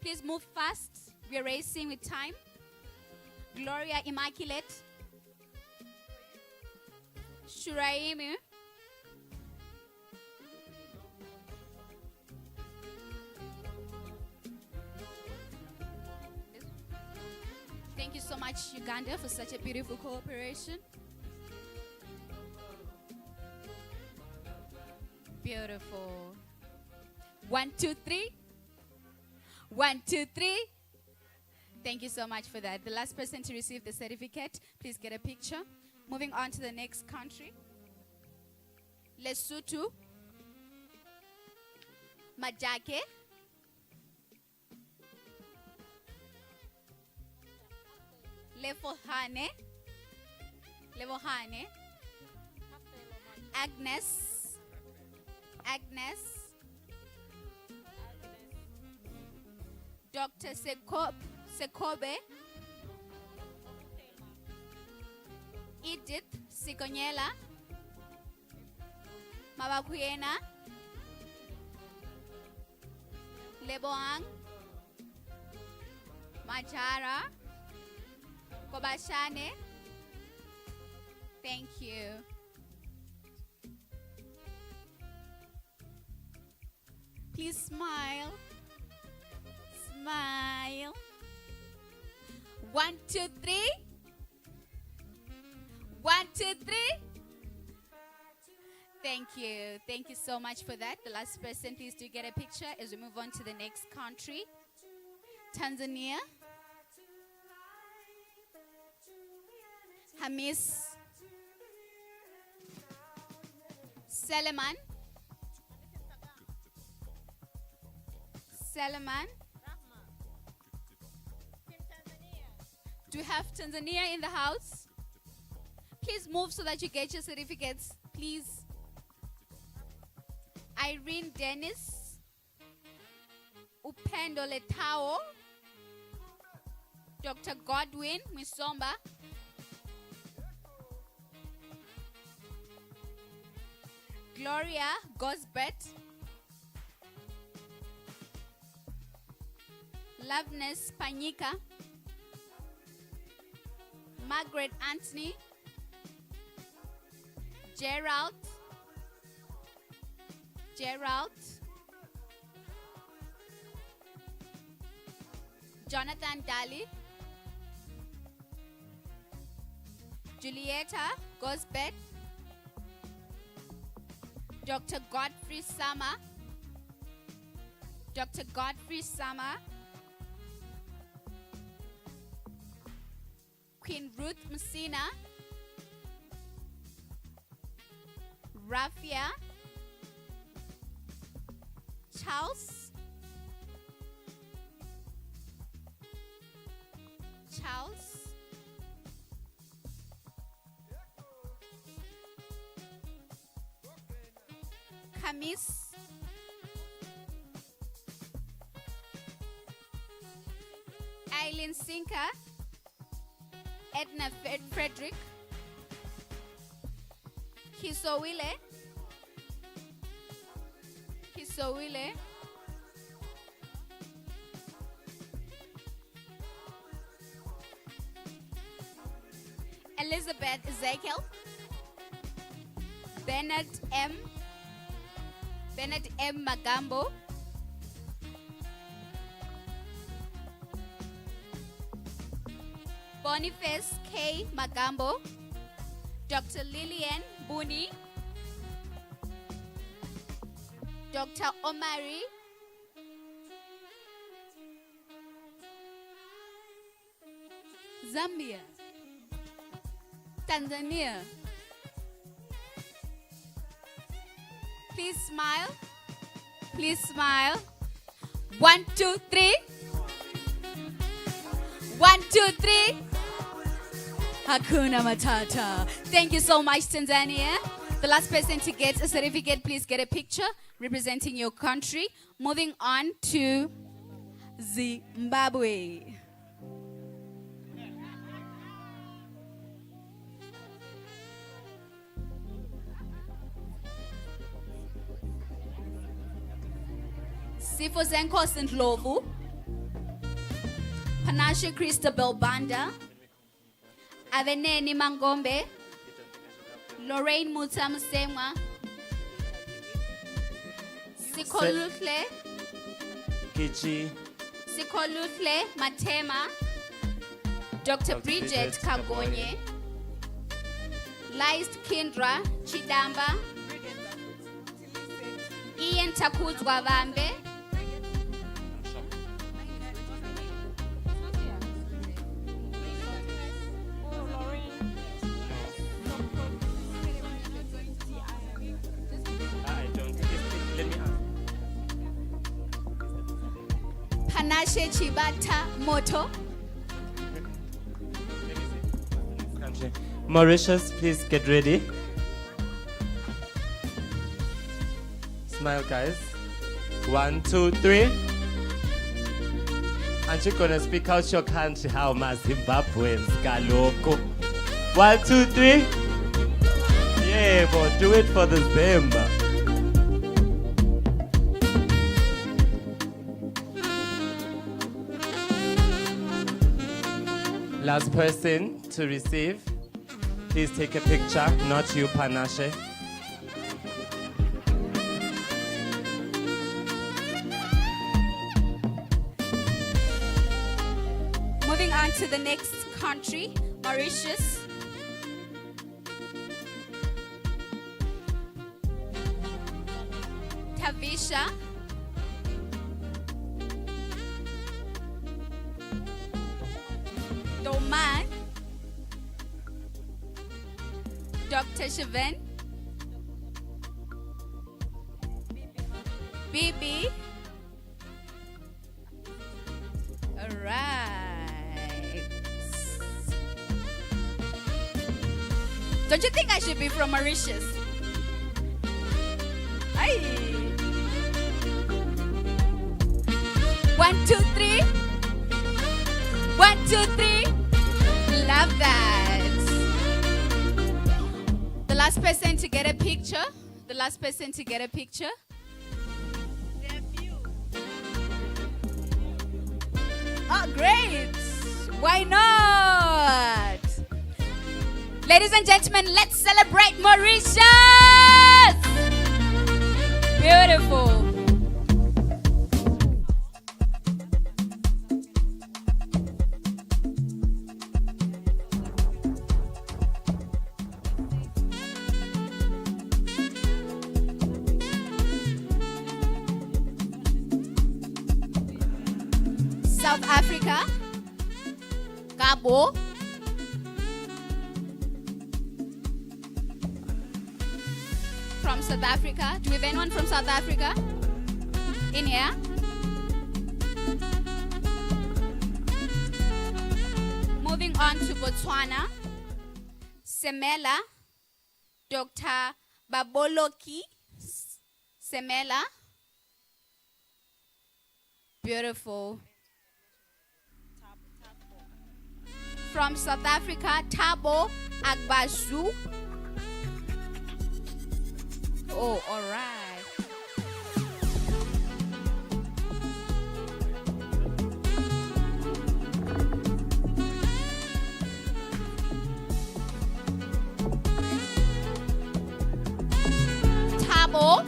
Please move fast. We're racing with time. Gloria Immaculate. Shuraimu. Thank you so much, Uganda, for such a beautiful cooperation. Beautiful. 1, 2, 3. 1, 2, 3. Thank you so much for that. The last person to receive the certificate, please get a picture. Moving on to the next country. Lesotho. Majake. Levohane. Levohane. Agnes. Agnes. Dr. Sekobe. Edith Sikonyela. Mabakuyena. Leboang. Majara. Kobashane. Thank you. Please smile. Smile. 1, 2, 3. 1, 2, 3. Thank you. Thank you so much for that. The last person, please do get a picture as we move on to the next country. Tanzania. Hamis. Seleman. Seleman. Do we have Tanzania in the house? Please move so that you get your certificates, please. Irene Dennis. Upendo Letao. Dr. Godwin Misomba. Gloria Gosbert. Loveness Panyika. Margaret Anthony. Gerald. Jonathan Daly. Julieta Gosbet. Dr. Godfrey Sama. Dr. Godfrey Sama. Queen Ruth Messina. Rafia. Charles. Kamis. Eileen Sinka. Edna Frederick. Kisowile. Elizabeth Ezekiel. Bernard M. Magambo. Boniface K. Magambo. Dr. Lillian Buni. Dr. Omari. Zambia. Tanzania. Please smile. Please smile. 1, 2, 3. 1, 2, 3. Hakuna Matata. Thank you so much, Tanzania. The last person to get a certificate, please get a picture representing your country. Moving on to Zimbabwe. Sifo Zenkosi Ndlovu. Panashe Christabel Banda. Aveneni Mangombe. Lorraine Mutamusemwa. Sikoluhle. Kichi. Sikoluhle Matema. Dr. Bridget Kagonye. List Kindra Chidamba. Ian Takuzwa Vambe. Panashe Chibata Moto. Mauritius, please get ready. Smile, guys. 1, 2, 3. Aren't you gonna speak out your country? How much Zimbabweans galoko? 1, 2, 3. Yeah, but do it for the Zimba. Last person to receive, please take a picture, not you, Panashe. Moving on to the next country, Mauritius. Tavisha. Doman. Dr. Shaven. Bibi. All right. Don't you think I should be from Mauritius? Aye. 1, 2, 3. 1, 2, 3. Love that. The last person to get a picture. The last person to get a picture. Oh, great. Why not? Ladies and gentlemen, let's celebrate Mauritius. Beautiful. South Africa, Cabo, from South Africa. Do we have anyone from South Africa in here? Moving on to Botswana, Semela, Dr. Baboloki Semela. Beautiful. From South Africa, Thabo Agbazu. Oh, all right. Thabo.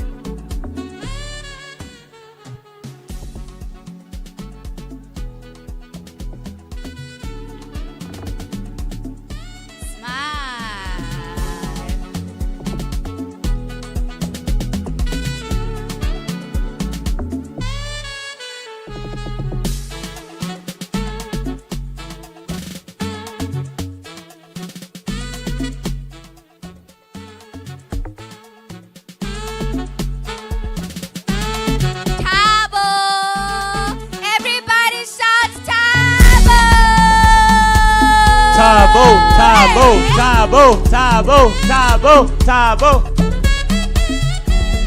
Tabo, tabo, tabo, tabo.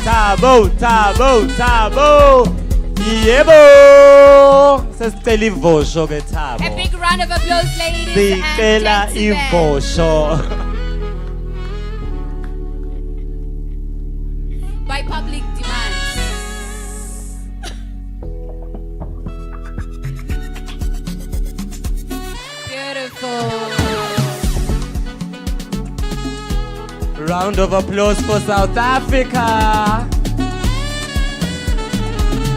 Tabo, tabo, tabo. Yebo. Sesicela ivosho ke Thabo. A big round of applause, ladies and Sicela gentlemen. ivosho. By public demand. Beautiful. Round of applause for South Africa.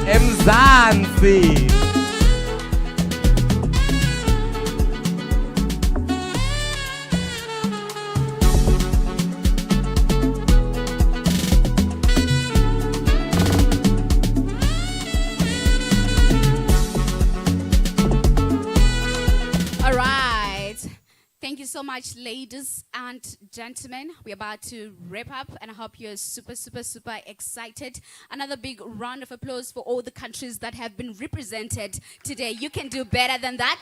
Mzansi. All right. Thank you so much, ladies and gentlemen. We're about to wrap up, and I hope you're super, super, super excited. Another big round of applause for all the countries that have been represented today. You can do better than that.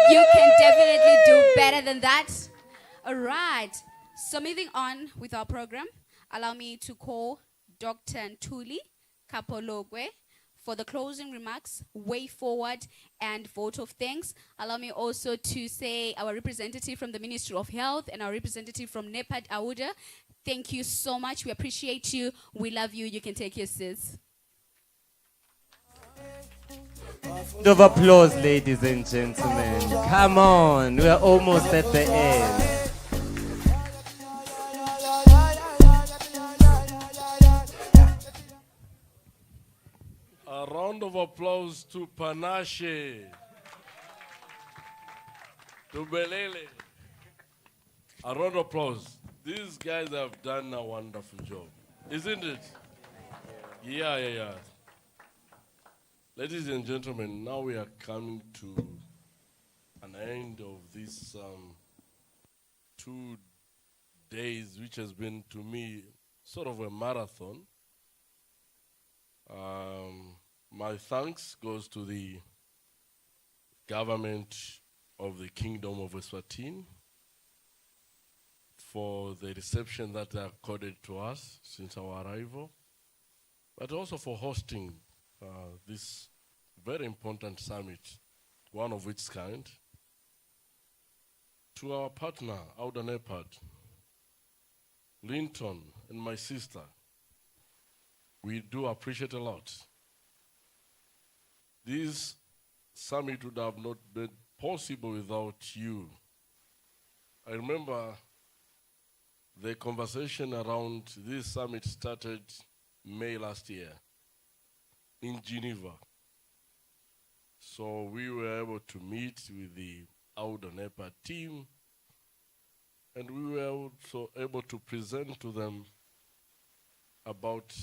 You can definitely do better than that. All right. So moving on with our program, allow me to call Dr. Ntuli Kapologwe for the closing remarks, way forward, and vote of thanks. Allow me also to say our representative from the Ministry of Health and our representative from NEPAD Auda, thank you so much. We appreciate you. We love you. You can take your seats. Round of applause, ladies and gentlemen. Come on, we're almost at the end. A round of applause to Panache. to Belele. A round of applause. These guys have done a wonderful job, isn't it? Yeah. Ladies and gentlemen, now we are coming to an end of this 2 days, which has been to me sort of a marathon. My thanks goes to the government of the Kingdom of Eswatini for the reception that they accorded to us since our arrival, but also for hosting this very important summit, one of its kind. To our partner, Auda Nepad, Linton, and my sister, we do appreciate a lot. This summit would have not been possible without you. I remember the conversation around this summit started May last year in Geneva. So we were able to meet with the Auda Nepad team, and we were also able to present to them about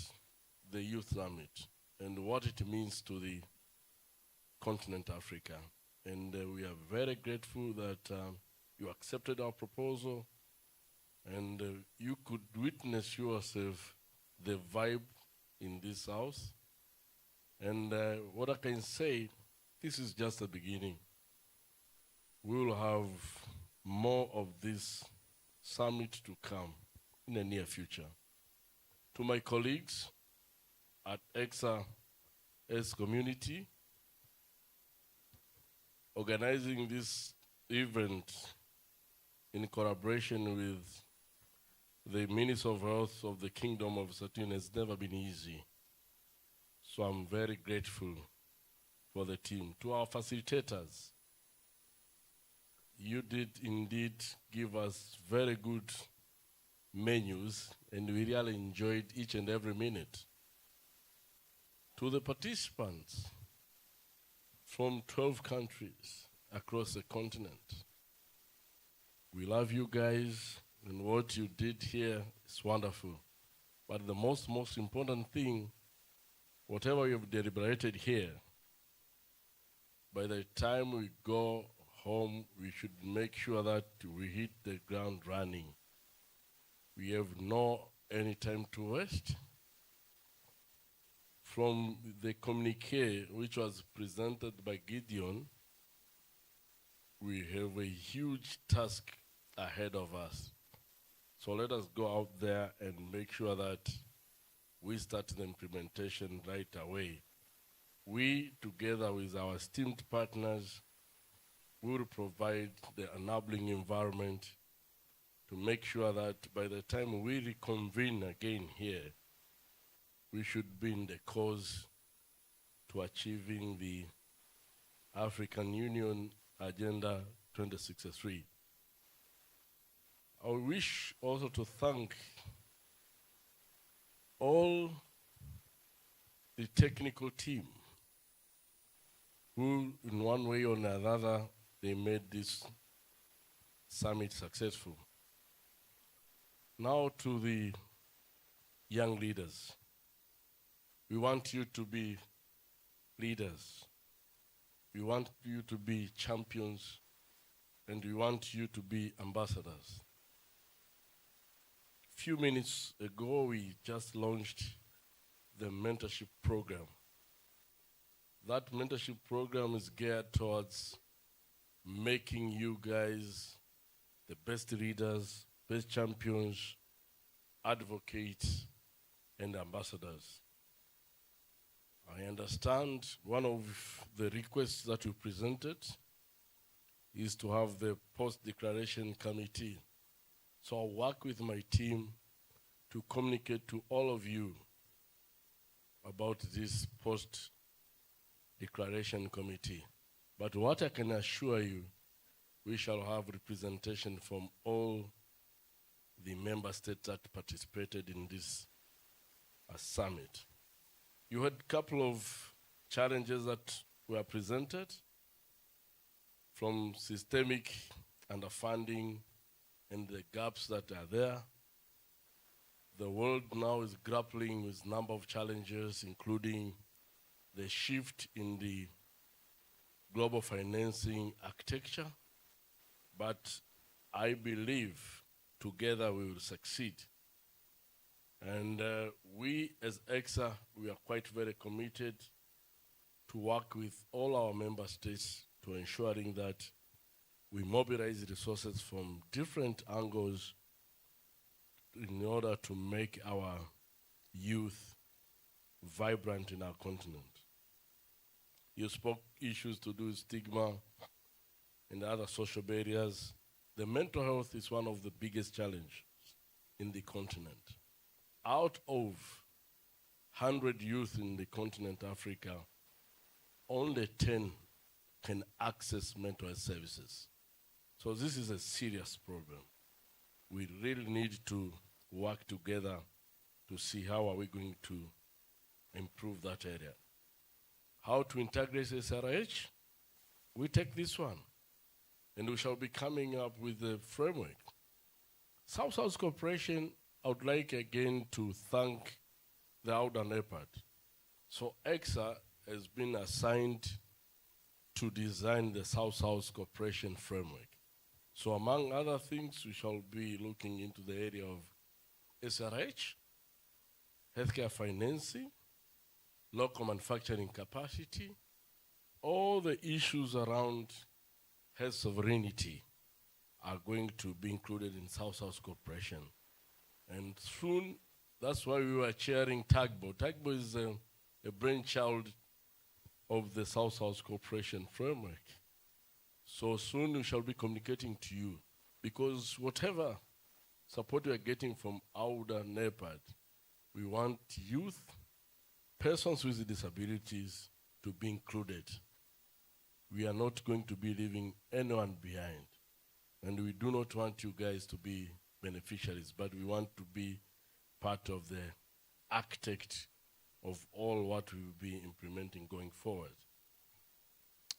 the Youth Summit and what it means to the continent Africa. And we are very grateful that you accepted our proposal, and you could witness yourself the vibe in this house. And what I can say, this is just the beginning. We will have more of this summit to come in the near future. To my colleagues at ECSA-HC community, organizing this event in collaboration with the Minister of Health of the Kingdom of Eswatini has never been easy. So I'm very grateful for the team. To our facilitators, you did indeed give us very good menus, and we really enjoyed each and every minute. To the participants from 12 countries across the continent, we love you guys, and what you did here is wonderful. But the most important thing, whatever you've deliberated here, by the time we go home, we should make sure that we hit the ground running. We have no any time to waste. From the communique which was presented by Gideon, we have a huge task ahead of us. So let us go out there and make sure that we start the implementation right away. We, together with our esteemed partners, will provide the enabling environment to make sure that by the time we reconvene again here, we should be in the cause to achieving the African Union Agenda 2063. I wish also to thank all the technical team who, in one way or another, they made this summit successful. Now to the young leaders. We want you to be leaders. We want you to be champions, and we want you to be ambassadors. A few minutes ago, we just launched the mentorship program. That mentorship program is geared towards making you guys the best leaders, best champions, advocates, and ambassadors. I understand one of the requests that you presented is to have the post-declaration committee. So I'll work with my team to communicate to all of you about this post-declaration committee. But what I can assure you, we shall have representation from all the member states that participated in this summit. You had a couple of challenges that were presented, from systemic underfunding and the gaps that are there. The world now is grappling with a number of challenges, including the shift in the global financing architecture. But I believe together we will succeed. And we as ECSA, we are quite very committed to work with all our member states to ensuring that we mobilize resources from different angles in order to make our youth vibrant in our continent. You spoke issues to do with stigma and other social barriers. The mental health is one of the biggest challenges in the continent. Out of 100 youth in the continent Africa, only 10 can access mental health services. So this is a serious problem. We really need to work together to see how are we going to improve that area. How to integrate SRH? We take this one, and we shall be coming up with a framework. South-South Cooperation, I would like again to thank the Outer NEPAD. So ECSA has been assigned to design the South-South Cooperation framework. So among other things, we shall be looking into the area of SRH, healthcare financing, local manufacturing capacity, all the issues around health sovereignty are going to be included in South-South Cooperation. And soon, that's why we were chairing TAGBO. TAGBO is a brainchild of the South-South Cooperation framework. So soon we shall be communicating to you, because whatever support we are getting from Outer NEPAD, we want youth, persons with disabilities to be included. We are not going to be leaving anyone behind. And we do not want you guys to be beneficiaries, but we want to be part of the architect of all what we will be implementing going forward.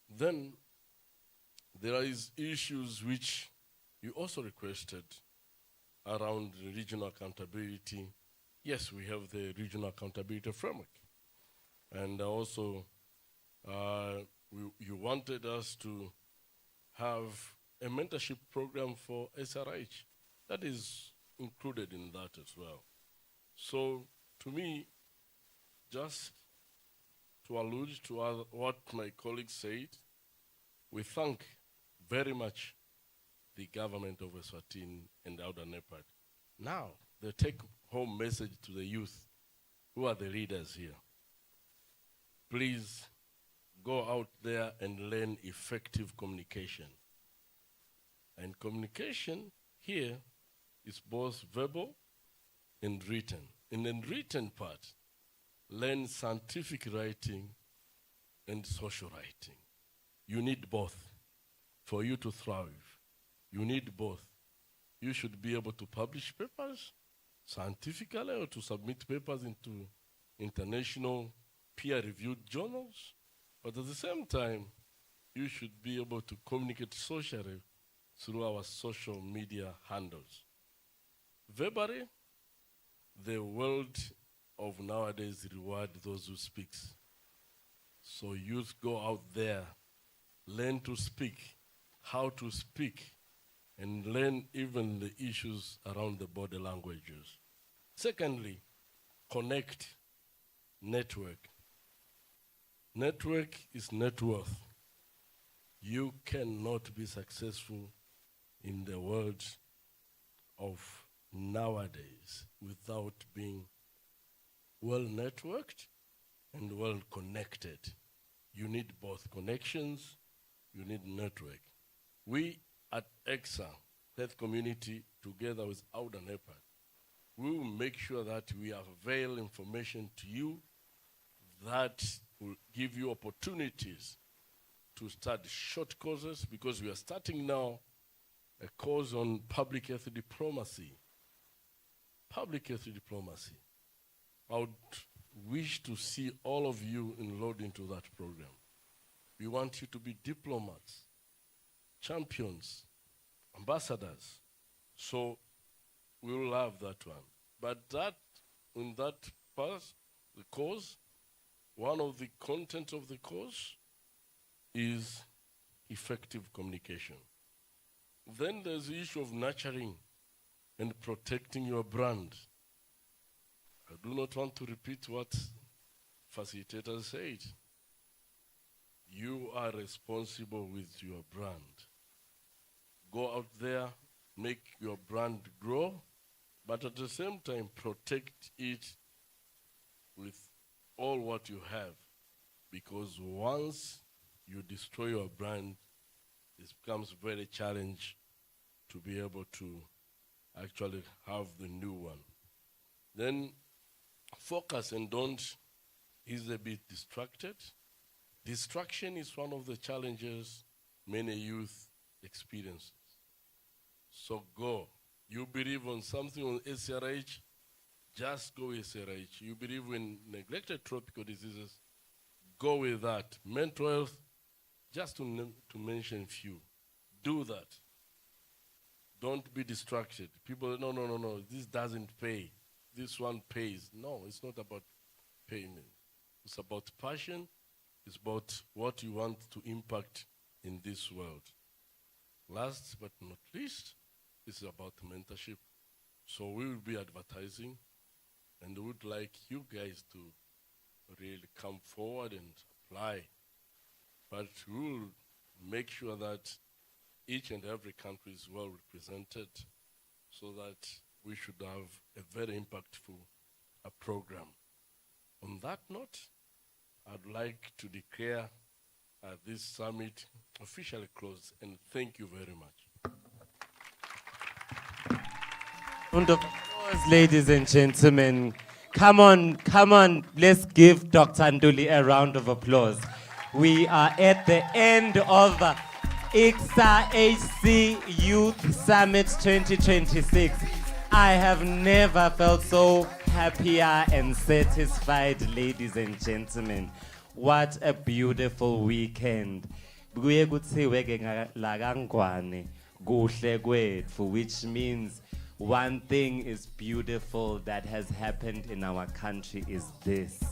Then there is issues which you also requested around regional accountability. Yes, we have the regional accountability framework. And also, you wanted us to have a mentorship program for SRH. That is included in that as well. So, to me, just to allude to what my colleagues said, we thank very much the government of Eswatini and Outer NEPAD. Now, the take-home message to the youth, who are the leaders here. Please go out there and learn effective communication. And communication here is both verbal and written. In the written part, learn scientific writing and social writing. You need both for you to thrive. You need both. You should be able to publish papers scientifically or to submit papers into international peer-reviewed journals. But at the same time, you should be able to communicate socially through our social media handles. Verbally, the world of nowadays reward those who speak. So youth, go out there, learn to speak, how to speak, and learn even the issues around the body languages. Secondly, connect, network. Network is net worth. You cannot be successful in the world of nowadays without being well networked and well connected. You need both connections, you need network. We at ECSA, Health Community, together with Outer NEPAD, we will make sure that we avail information to you that will give you opportunities to start short courses, because we are starting now a course on public health diplomacy. Public health diplomacy. I would wish to see all of you enrolled into that program. We want you to be diplomats, champions ambassadors. So we will have that one. But that, in that part, the course, one of the content of the course is effective communication. Then there's the issue of nurturing and protecting your brand. I do not want to repeat what facilitators said. You are responsible with your brand. Go out there, make your brand grow, but at the same time protect it with all what you have. Because once you destroy your brand, it becomes very challenging to be able to actually have the new one. Then focus and don't is a bit distracted. Distraction is one of the challenges many youth experiences. So go. You believe on something on SRH, just go SRH. You believe in neglected tropical diseases, go with that. Mental health, just to mention few, do that. Don't be distracted. People, no, this doesn't pay. This one pays. No, it's not about payment. It's about passion. It's about what you want to impact in this world. Last but not least, it's about mentorship. So we will be advertising, and we would like you guys to really come forward and apply. But we will make sure that each and every country is well represented so that we should have a very impactful program. On that note, I'd like to declare this summit officially closed, and thank you very much. Round of applause, ladies and gentlemen. Come on, let's give Dr. Nduli a round of applause. We are at the end of ECSA-HC Youth Summit 2026. I have never felt so happier and satisfied, ladies and gentlemen. What a beautiful weekend. Kuye kuthiwe ke lakangwane kuhle kwethu, which means one thing is beautiful that has happened in our country is this.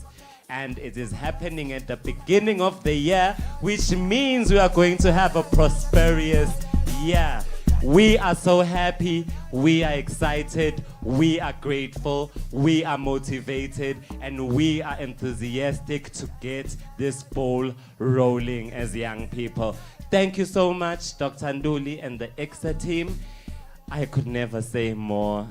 And it is happening at the beginning of the year, which means we are going to have a prosperous year. We are so happy, we are excited, we are grateful, we are motivated, and we are enthusiastic to get this ball rolling as young people. Thank you so much, Dr. Nduli and the ECSA team. I could never say more.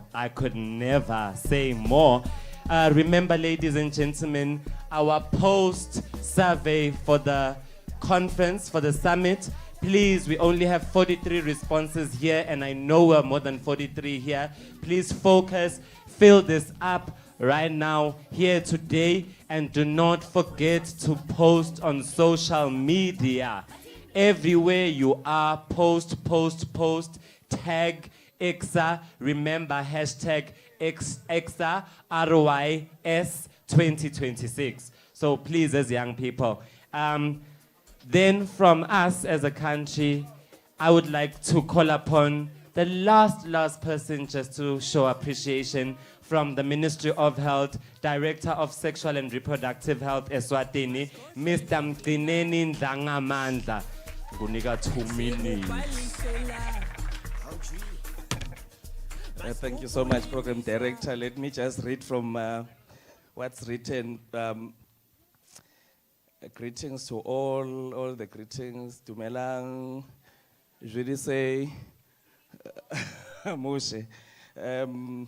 Remember, ladies and gentlemen, our post-survey for the conference, for the summit, please, we only have 43 responses here, and I know we're more than 43 here. Please focus, fill this up right now, here today, and do not forget to post on social media. Everywhere you are, post, tag ECSA, remember hashtag ECSA RYS 2026. So please, as young people. Then from us as a country, I would like to call upon the last person just to show appreciation from the Ministry of Health, Director of Sexual and Reproductive Health, Eswatini, Mr. Mgcineni Ndlangamandla. Ngunika 2 minutes. Thank you so much, Program Director. Let me just read from what's written. Greetings to all the greetings. Dumelang, je say, Moshe. I'm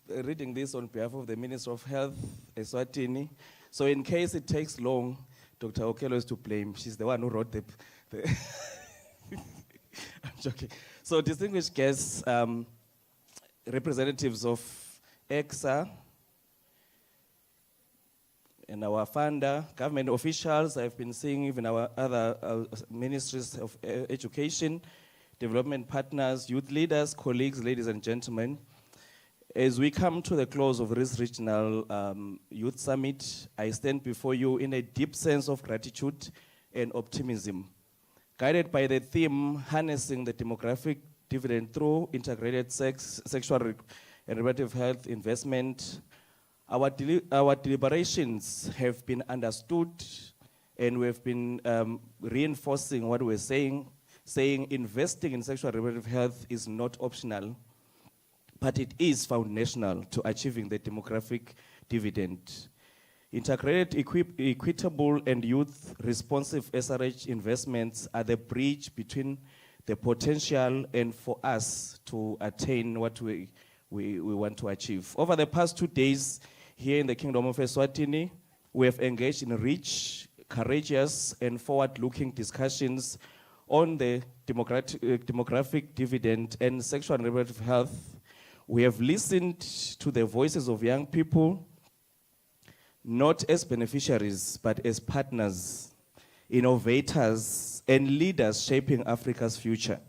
reading this on behalf of the Minister of Health, Eswatini. So in case it takes long, Dr. Okello is to blame. She's the one who wrote the I'm joking. So distinguished guests, representatives of ECSA, and our funder, government officials, I've been seeing even our other ministries of education, development partners, youth leaders, colleagues, ladies and gentlemen. As we come to the close of this regional youth summit, I stand before you in a deep sense of gratitude and optimism. guided by the theme harnessing the demographic dividend through integrated sexual and reproductive health investment. Our deliberations have been understood, and we've been reinforcing what we're saying investing in sexual and reproductive health is not optional, but it is foundational to achieving the demographic dividend. Integrated, equitable, and youth-responsive SRH investments are the bridge between the potential and for us to attain what we want to achieve. Over the past 2 days here in the Kingdom of Eswatini, we have engaged in rich, courageous, and forward-looking discussions on the demographic dividend and sexual and reproductive health. We have listened to the voices of young people, not as beneficiaries, but as partners, innovators, and leaders shaping Africa's future.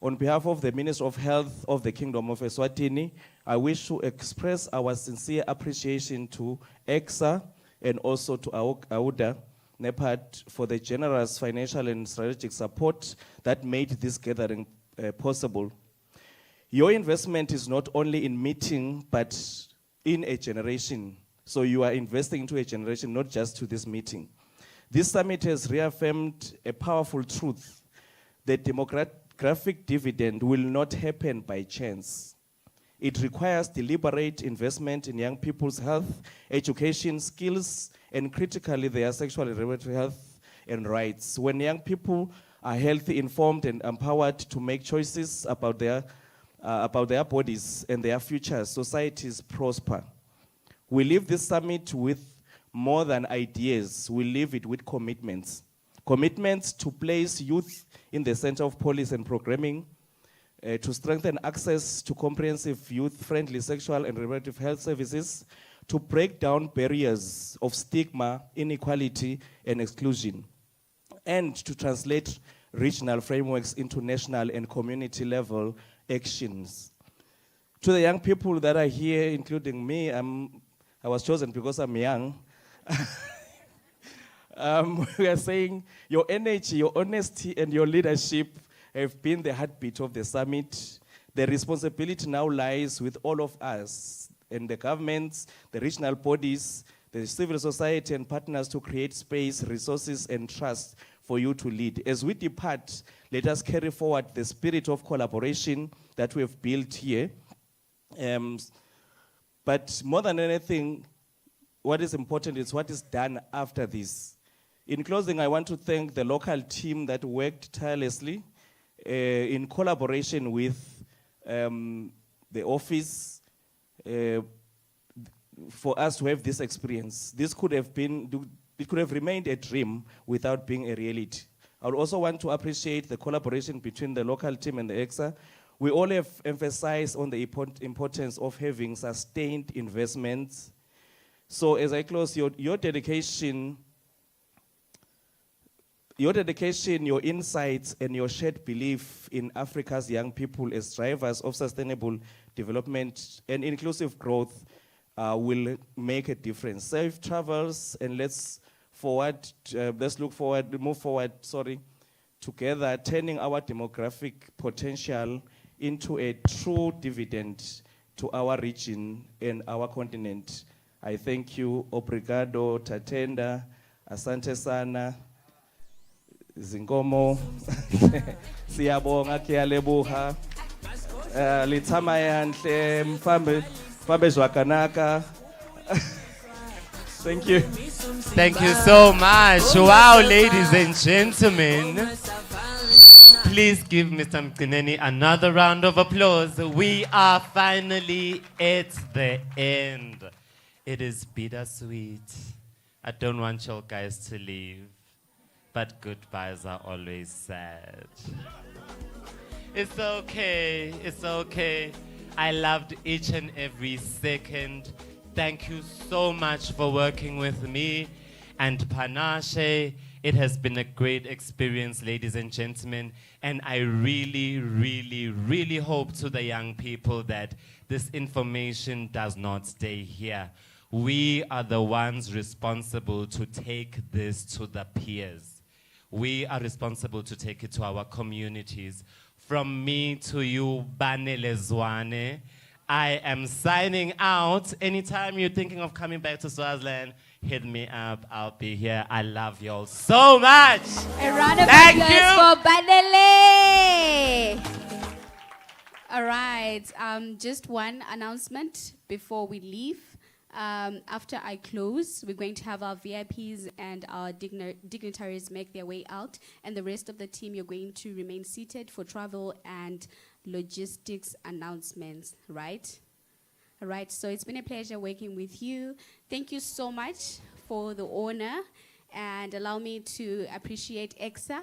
On behalf of the Minister of Health of the Kingdom of Eswatini, I wish to express our sincere appreciation to ECSA and also to AUDA, NEPAD, for the generous financial and strategic support that made this gathering possible. Your investment is not only in meeting, but in a generation. So you are investing into a generation, not just to this meeting. This summit has reaffirmed a powerful truth. The demographic dividend will not happen by chance. It requires deliberate investment in young people's health, education, skills, and critically their sexual and reproductive health and rights. When young people are healthy, informed, and empowered to make choices about their bodies and their futures, societies prosper. We leave this summit with more than ideas. We leave it with commitments. Commitments to place youth in the center of policy and programming, to strengthen access to comprehensive youth-friendly sexual and reproductive health services, to break down barriers of stigma, inequality, and exclusion, and to translate regional frameworks into national and community-level actions. To the young people that are here, including me, I was chosen because I'm young. We are saying your energy, your honesty, and your leadership have been the heartbeat of the summit. The responsibility now lies with all of us and the governments, the regional bodies, the civil society, and partners to create space, resources, and trust for you to lead. As we depart, let us carry forward the spirit of collaboration that we have built here. But more than anything, what is important is what is done after this. In closing, I want to thank the local team that worked tirelessly in collaboration with the office for us to have this experience. This could have remained a dream without being a reality. I would also want to appreciate the collaboration between the local team and the ECSA. We all have emphasized on the importance of having sustained investments. So as I close, your dedication, your insights, and your shared belief in Africa's young people as drivers of sustainable development and inclusive growth will make a difference. Safe travels, and let's move forward, together, turning our demographic potential into a true dividend to our region and our continent. I thank you. Obrigado, Tatenda, asante sana, zinkomo, siyabonga, kuyalebuha, lithama yanhle, mfambe zwakanaka. Thank you. Thank you so much. Wow, ladies and gentlemen. Please give Mr. Mkineni another round of applause. We are finally at the end. It is bittersweet. I don't want you guys to leave, but goodbyes are always sad. It's okay, it's okay. I loved each and every second. Thank you so much for working with me and Panache. It has been a great experience, ladies and gentlemen, and I really, really, really hope to the young people that this information does not stay here. We are the ones responsible to take this to the peers. we are responsible to take it to our communities. From me to you, Banele Zwane, I am signing out. Anytime you're thinking of coming back to Swaziland, hit me up. I'll be here. I love y'all so much. A round of Thank applause you. for Banele. All right. Just one announcement before we leave. After I close, we're going to have our VIPs and our dignitaries make their way out, and the rest of the team, you're going to remain seated for travel and logistics announcements, right? All right, so it's been a pleasure working with you. Thank you so much for the honor, and allow me to appreciate ECSA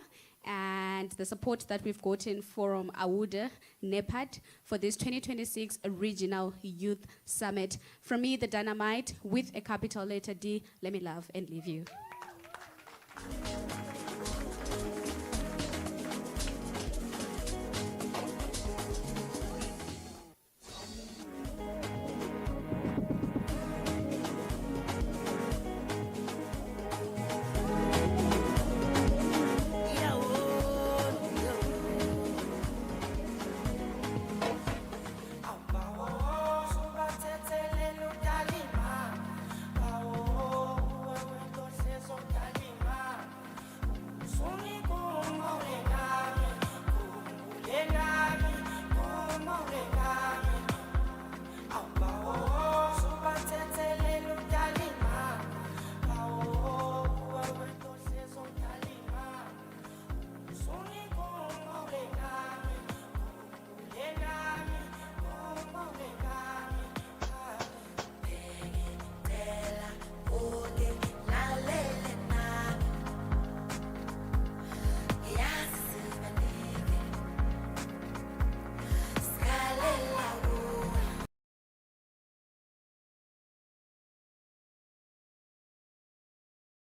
and the support that we've gotten from AWUDA, NEPAD, for this 2026 Regional Youth Summit. From me, the Dynamite, with a capital letter D, let me love and leave you.